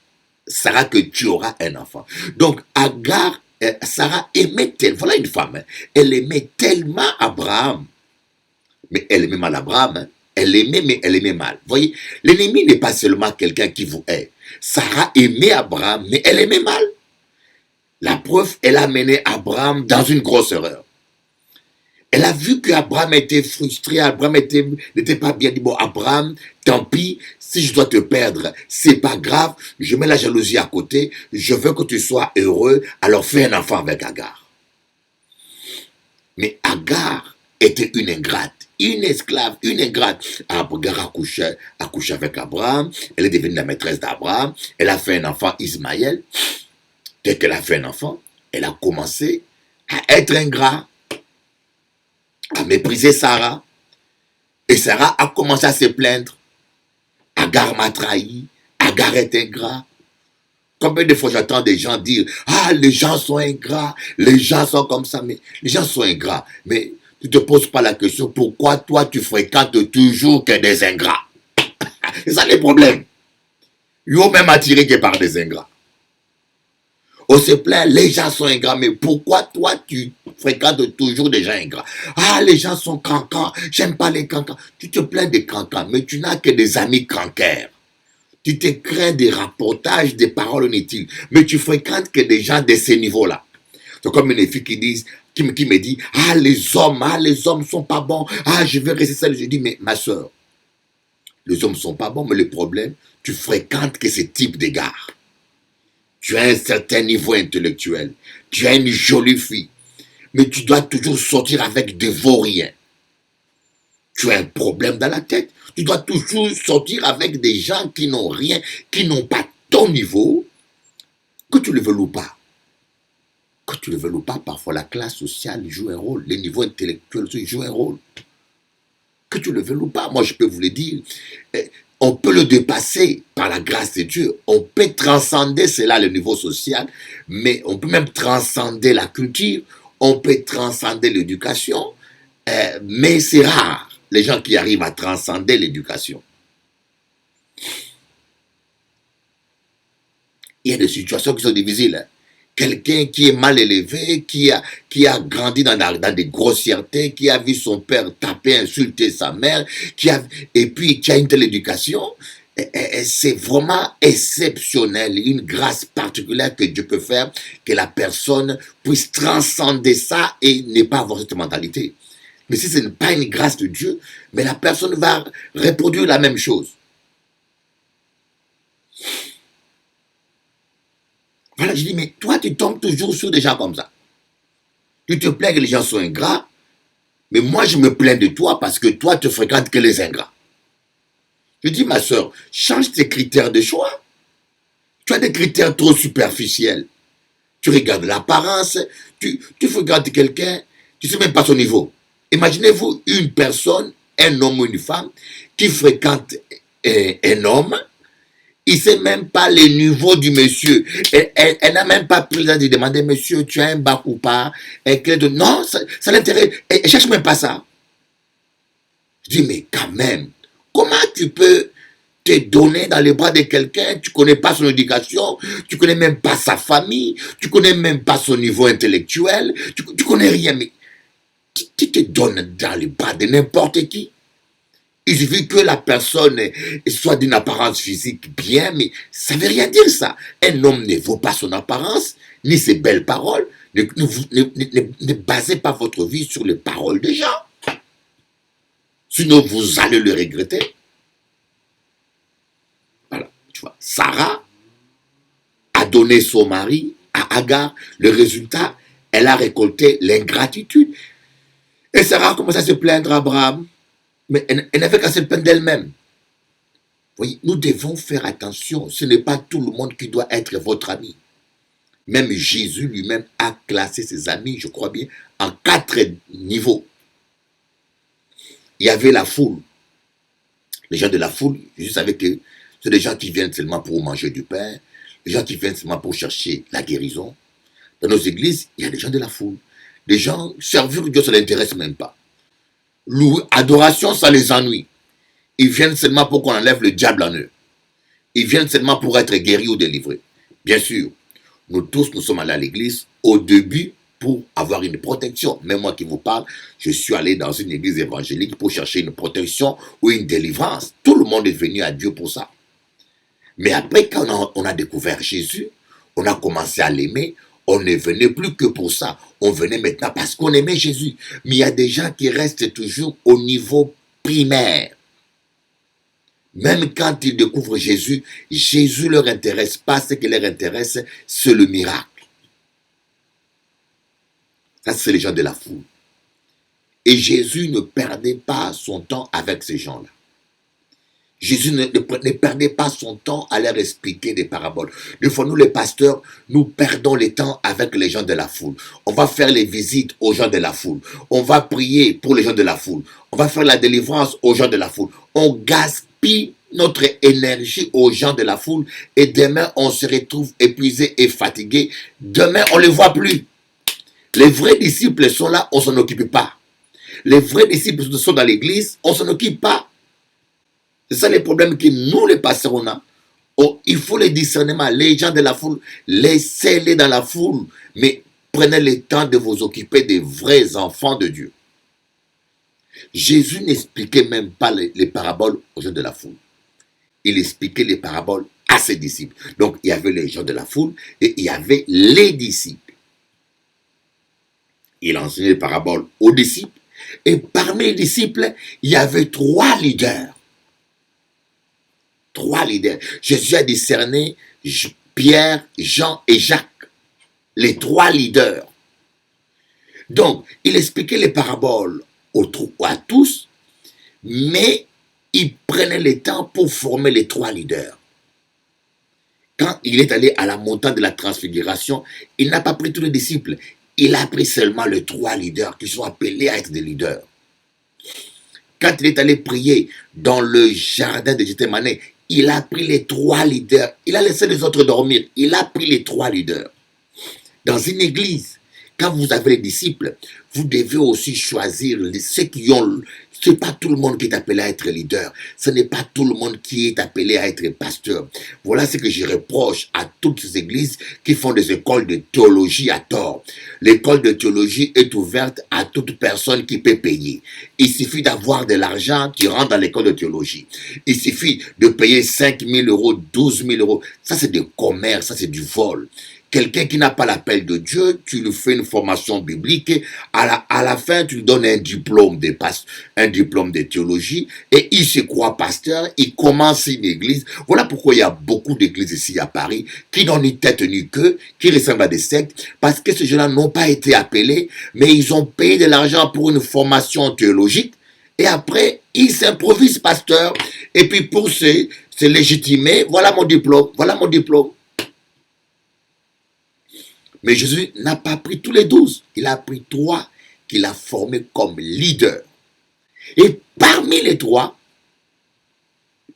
Sarah que tu auras un enfant. Donc, Agar, Sarah aimait tellement, voilà une femme, hein, elle aimait tellement Abraham, mais elle aimait mal Abraham, hein. Elle aimait, mais elle aimait mal. Vous voyez, l'ennemi n'est pas seulement quelqu'un qui vous hait. Sarah aimait Abraham, mais elle aimait mal. La preuve, elle a mené Abraham dans une grosse erreur. Elle a vu qu'Abraham était frustré, Abraham n'était pas bien. Dit, bon, Abraham, tant pis, si je dois te perdre, c'est pas grave, je mets la jalousie à côté, je veux que tu sois heureux, alors fais un enfant avec Agar. Mais Agar était une ingrate, une esclave, une ingrate. Agar a couché avec Abraham, elle est devenue la maîtresse d'Abraham, elle a fait un enfant Ismaël. Dès qu'elle a fait un enfant, elle a commencé à être ingrat, à mépriser Sarah. Et Sarah a commencé à se plaindre. Agar m'a trahi, Agar est ingrat. Combien de fois j'entends des gens dire, ah, les gens sont ingrats, les gens sont comme ça, mais les gens sont ingrats. Mais tu ne te poses pas la question, pourquoi toi tu fréquentes toujours que des ingrats? C'est ça le problème. Ils ont même attiré que par des ingrats. On se plaint, les gens sont ingrats, mais pourquoi toi tu fréquentes toujours des gens ingrats? Ah, les gens sont cancans, j'aime pas les cancans. Tu te plains des cancans, mais tu n'as que des amis cancaires. Tu te crains des rapportages, des paroles inutiles, mais tu fréquentes que des gens de ce niveau-là. C'est comme une fille qui me dit, ah, les hommes sont pas bons, ah, je vais rester seule. Je dis, mais ma soeur, les hommes sont pas bons, mais le problème, tu fréquentes que ce type d'égards. Tu as un certain niveau intellectuel, tu as une jolie fille, mais tu dois toujours sortir avec des vauriens. Tu as un problème dans la tête, tu dois toujours sortir avec des gens qui n'ont rien, qui n'ont pas ton niveau, que tu le veuilles ou pas. Que tu le veuilles ou pas, parfois la classe sociale joue un rôle, les niveaux intellectuels jouent un rôle. Que tu le veuilles ou pas, moi je peux vous le dire. On peut le dépasser par la grâce de Dieu. On peut transcender cela, le niveau social, mais on peut même transcender la culture, on peut transcender l'éducation, Mais c'est rare, les gens qui arrivent à transcender l'éducation. Il y a des situations qui sont difficiles. Hein. Quelqu'un qui est mal élevé, qui a grandi dans des grossièretés, qui a vu son père taper, insulter sa mère, et puis qui a une telle éducation, c'est vraiment exceptionnel, une grâce particulière que Dieu peut faire, que la personne puisse transcender ça et ne pas avoir cette mentalité. Mais si ce n'est pas une grâce de Dieu, mais la personne va reproduire la même chose. Voilà, je dis, mais toi, tu tombes toujours sur des gens comme ça. Tu te plains que les gens sont ingrats, mais moi, je me plains de toi parce que toi, tu fréquentes que les ingrats. Je dis, ma soeur, change tes critères de choix. Tu as des critères trop superficiels. Tu regardes l'apparence, tu regardes quelqu'un, tu ne sais même pas son niveau. Imaginez-vous une personne, un homme ou une femme, qui fréquente un homme. Il ne sait même pas le niveau du monsieur. Elle n'a même pas pris le temps de demander, monsieur, tu as un bac ou pas? Non, ça l'intéresse. Elle ne cherche même pas ça. Je dis, mais quand même, comment tu peux te donner dans les bras de quelqu'un, tu ne connais pas son éducation, tu ne connais même pas sa famille, tu ne connais même pas son niveau intellectuel, tu ne connais rien, mais tu te donnes dans les bras de n'importe qui. Il suffit que la personne soit d'une apparence physique bien, mais ça ne veut rien dire ça. Un homme ne vaut pas son apparence, ni ses belles paroles. Ne basez pas votre vie sur les paroles des gens. Sinon, vous allez le regretter. Voilà, tu vois. Sarah a donné son mari à Agar. Le résultat, elle a récolté l'ingratitude. Et Sarah a commencé à se plaindre à Abraham. Mais elle n'avait qu'à se plaindre d'elle-même. Voyez, nous devons faire attention. Ce n'est pas tout le monde qui doit être votre ami. Même Jésus lui-même a classé ses amis, je crois bien, en 4 niveaux. Il y avait la foule. Les gens de la foule, Jésus savait que c'est des gens qui viennent seulement pour manger du pain, les gens qui viennent seulement pour chercher la guérison. Dans nos églises, il y a des gens de la foule. Des gens, servir Dieu, ça ne l'intéresse même pas. Adoration, ça les ennuie. Ils viennent seulement pour qu'on enlève le diable en eux. Ils viennent seulement pour être guéris ou délivrés. Bien sûr, nous tous, nous sommes allés à l'église au début pour avoir une protection. Même moi qui vous parle, je suis allé dans une église évangélique pour chercher une protection ou une délivrance. Tout le monde est venu à Dieu pour ça. Mais après, quand on a découvert Jésus, on a commencé à l'aimer. On ne venait plus que pour ça. On venait maintenant parce qu'on aimait Jésus. Mais il y a des gens qui restent toujours au niveau primaire. Même quand ils découvrent Jésus, Jésus ne leur intéresse pas. Ce qui leur intéresse, c'est le miracle. Ça, c'est les gens de la foule. Et Jésus ne perdait pas son temps avec ces gens-là. Jésus ne perdait pas son temps à leur expliquer des paraboles. Des fois, nous les pasteurs, nous perdons le temps avec les gens de la foule. On va faire les visites aux gens de la foule. On va prier pour les gens de la foule. On va faire la délivrance aux gens de la foule. On gaspille notre énergie aux gens de la foule et demain, on se retrouve épuisé et fatigué. Demain, on ne les voit plus. Les vrais disciples sont là, on ne s'en occupe pas. Les vrais disciples sont dans l'église, on ne s'en occupe pas. C'est ça les problèmes que nous, les pasteurs, on a. Oh, il faut le discernement. Les gens de la foule, laissez-les dans la foule. Mais prenez le temps de vous occuper des vrais enfants de Dieu. Jésus n'expliquait même pas les paraboles aux gens de la foule. Il expliquait les paraboles à ses disciples. Donc, il y avait les gens de la foule et il y avait les disciples. Il enseignait les paraboles aux disciples. Et parmi les disciples, il y avait 3 leaders. 3 leaders. Jésus a discerné Pierre, Jean et Jacques. Les 3 leaders. Donc, il expliquait les paraboles à tous, mais il prenait le temps pour former les 3 leaders. Quand il est allé à la montagne de la transfiguration, il n'a pas pris tous les disciples. Il a pris seulement les 3 leaders qui sont appelés à être des leaders. Quand il est allé prier dans le jardin de Gethsémani, il a pris les 3 leaders. Il a laissé les autres dormir. Il a pris les 3 leaders. Dans une église, quand vous avez les disciples, vous devez aussi choisir ceux qui ont... Ce n'est pas tout le monde qui est appelé à être leader. Ce n'est pas tout le monde qui est appelé à être pasteur. Voilà ce que je reproche à toutes ces églises qui font des écoles de théologie à tort. L'école de théologie est ouverte à toute personne qui peut payer. Il suffit d'avoir de l'argent qui rentre dans l'école de théologie. Il suffit de payer 5 000 euros, 12 000 euros. Ça, c'est du commerce, ça, c'est du vol. Quelqu'un qui n'a pas l'appel de Dieu, tu lui fais une formation biblique, à la fin, tu lui donnes un diplôme de théologie, et il se croit pasteur, il commence une église. Voilà pourquoi il y a beaucoup d'églises ici à Paris, qui n'ont ni tête ni queue, qui ressemblent à des sectes, parce que ces gens-là n'ont pas été appelés, mais ils ont payé de l'argent pour une formation théologique, et après, ils s'improvisent pasteur, et puis pour se légitimer, voilà mon diplôme, voilà mon diplôme. Mais Jésus n'a pas pris tous les 12. Il a pris 3 qu'il a formés comme leaders. Et parmi les 3,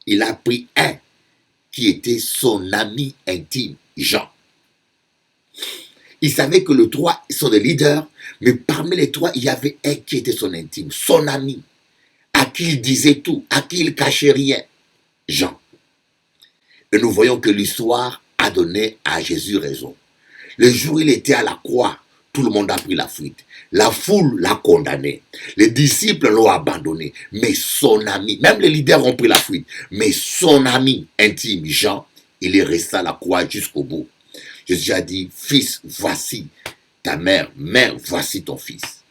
il a pris un qui était son ami intime, Jean. Il savait que les 3 sont des leaders, mais parmi les 3, il y avait un qui était son intime, son ami, à qui il disait tout, à qui il cachait rien, Jean. Et nous voyons que l'histoire a donné à Jésus raison. Le jour où il était à la croix, tout le monde a pris la fuite. La foule l'a condamné. Les disciples l'ont abandonné. Mais son ami, même les leaders ont pris la fuite. Mais son ami intime, Jean, il est resté à la croix jusqu'au bout. Jésus a dit, fils, voici ta mère. Mère, voici ton fils.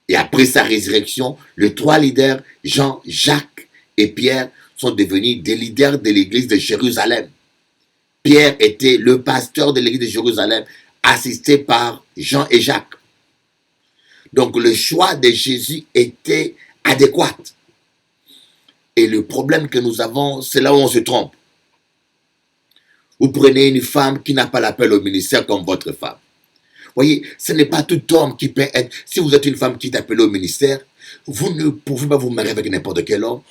Et après sa résurrection, les 3 leaders, Jean, Jacques et Pierre, sont devenus des leaders de l'église de Jérusalem. Pierre était le pasteur de l'église de Jérusalem, assisté par Jean et Jacques. Donc le choix de Jésus était adéquat. Et le problème que nous avons, c'est là où on se trompe. Vous prenez une femme qui n'a pas l'appel au ministère comme votre femme. Voyez, ce n'est pas tout homme qui peut être... Si vous êtes une femme qui est appelée au ministère, vous ne pouvez pas vous marier avec n'importe quel homme.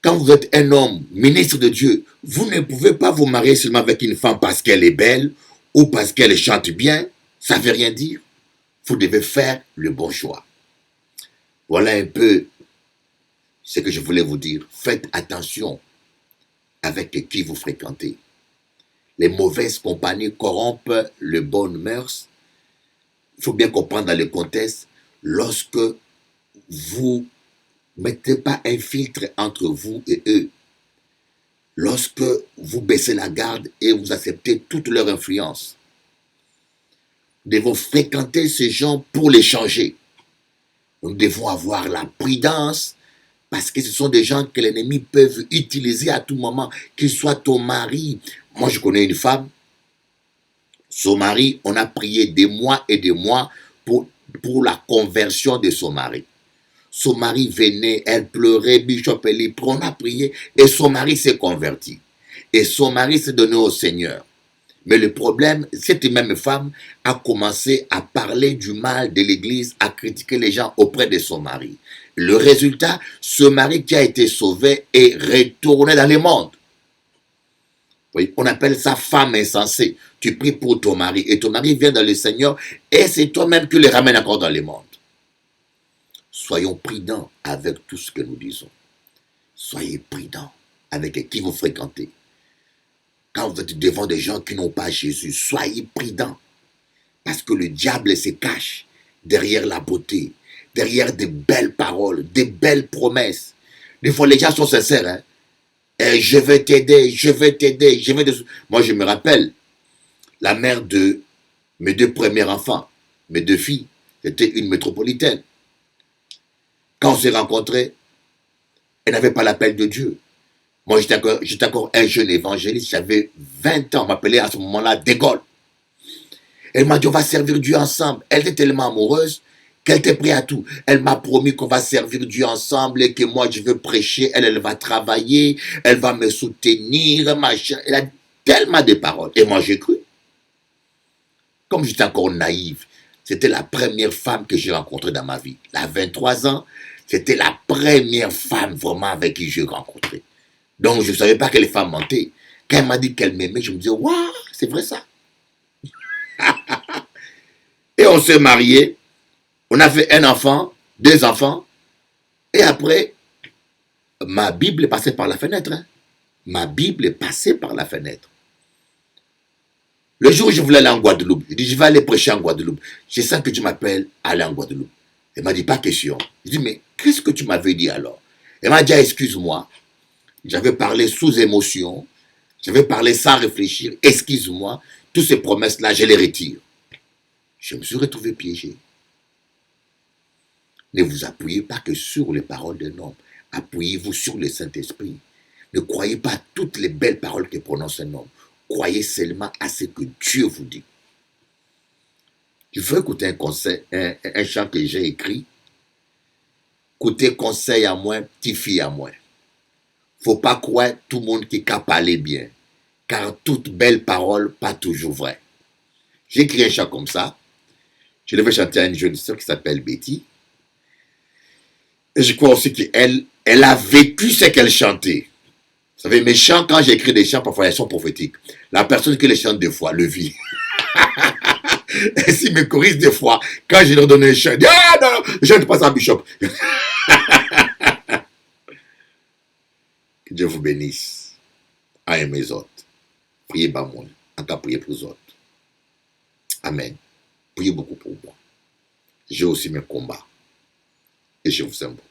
Quand vous êtes un homme, ministre de Dieu, vous ne pouvez pas vous marier seulement avec une femme parce qu'elle est belle ou parce qu'elle chante bien. Ça ne veut rien dire. Vous devez faire le bon choix. Voilà un peu ce que je voulais vous dire. Faites attention avec qui vous fréquentez. Les mauvaises compagnies corrompent les bonnes mœurs. Il faut bien comprendre dans le contexte, lorsque vous mettez pas un filtre entre vous et eux. Lorsque vous baissez la garde et vous acceptez toute leur influence. Nous devons fréquenter ces gens pour les changer. Nous devons avoir la prudence parce que ce sont des gens que l'ennemi peut utiliser à tout moment, qu'il soit ton mari. Moi, je connais une femme, son mari, on a prié des mois et des mois pour la conversion de son mari. Son mari venait, elle pleurait, Bishop Eli, on a prié et son mari s'est converti. Et son mari s'est donné au Seigneur. Mais le problème, cette même femme a commencé à parler du mal de l'église, à critiquer les gens auprès de son mari. Le résultat, ce mari qui a été sauvé est retourné dans le monde. Oui, on appelle ça femme insensée. Tu pries pour ton mari et ton mari vient dans le Seigneur et c'est toi-même qui le ramènes encore dans le monde. Soyons prudents avec tout ce que nous disons. Soyez prudents avec qui vous fréquentez. Quand vous êtes devant des gens qui n'ont pas Jésus, soyez prudents. Parce que le diable se cache derrière la beauté, derrière des belles paroles, des belles promesses. Des fois, les gens sont sincères. Hein? Et je vais t'aider, je vais t'aider, je vais te... Moi, je me rappelle, la mère de mes 2 premiers enfants, mes 2 filles, c'était une métropolitaine. Quand on s'est rencontrés, elle n'avait pas l'appel de Dieu. Moi, j'étais encore un jeune évangéliste, j'avais 20 ans, on m'appelait à ce moment-là De Gaulle. Elle m'a dit, on va servir Dieu ensemble. Elle était tellement amoureuse qu'elle était prête à tout. Elle m'a promis qu'on va servir Dieu ensemble et que moi, je veux prêcher. Elle va travailler, elle va me soutenir, machin. Elle a tellement de paroles. Et moi, j'ai cru. Comme j'étais encore naïve, c'était la première femme que j'ai rencontrée dans ma vie. Elle a 23 ans, c'était la première femme vraiment avec qui j'ai rencontré. Donc, je ne savais pas que les femmes mentaient. Quand elle m'a dit qu'elle m'aimait, je me disais, waouh, c'est vrai ça. Et on s'est mariés. On a fait un enfant, 2 enfants. Et après, ma Bible est passée par la fenêtre. Hein. Ma Bible est passée par la fenêtre. Le jour où je voulais aller en Guadeloupe, je dis, je vais aller prêcher en Guadeloupe. Je sens que tu m'appelles à aller en Guadeloupe. Elle m'a dit, pas question. Je dis, mais qu'est-ce que tu m'avais dit alors? Elle m'a dit, ah, excuse-moi. J'avais parlé sous émotion. J'avais parlé sans réfléchir. Excuse-moi. Toutes ces promesses-là, je les retire. Je me suis retrouvé piégé. Ne vous appuyez pas que sur les paroles d'un homme. Appuyez-vous sur le Saint-Esprit. Ne croyez pas à toutes les belles paroles que prononce un homme. Croyez seulement à ce que Dieu vous dit. Je veux écouter un chant que j'ai écrit. Côté conseil à moi, petite fille à moi. Faut pas croire tout le monde qui a parlé bien. Car toute belle parole, pas toujours vraie. J'ai écrit un chant comme ça. Je devais chanter à une jeune sœur qui s'appelle Betty. Et je crois aussi qu'elle a vécu ce qu'elle chantait. Vous savez, mes chants, quand j'écris des chants, parfois, ils sont prophétiques. La personne qui les chante des fois le vit. Et s'ils me corrigent des fois, quand je leur donne un chant, ils disent, ah non, je ne chante pas ça, Bishop. Que Dieu vous bénisse. À aimer les autres. Priez pas moi. En cas, priez pour les autres. Amen. Priez beaucoup pour moi. J'ai aussi mes combats. Et je vous aime beaucoup.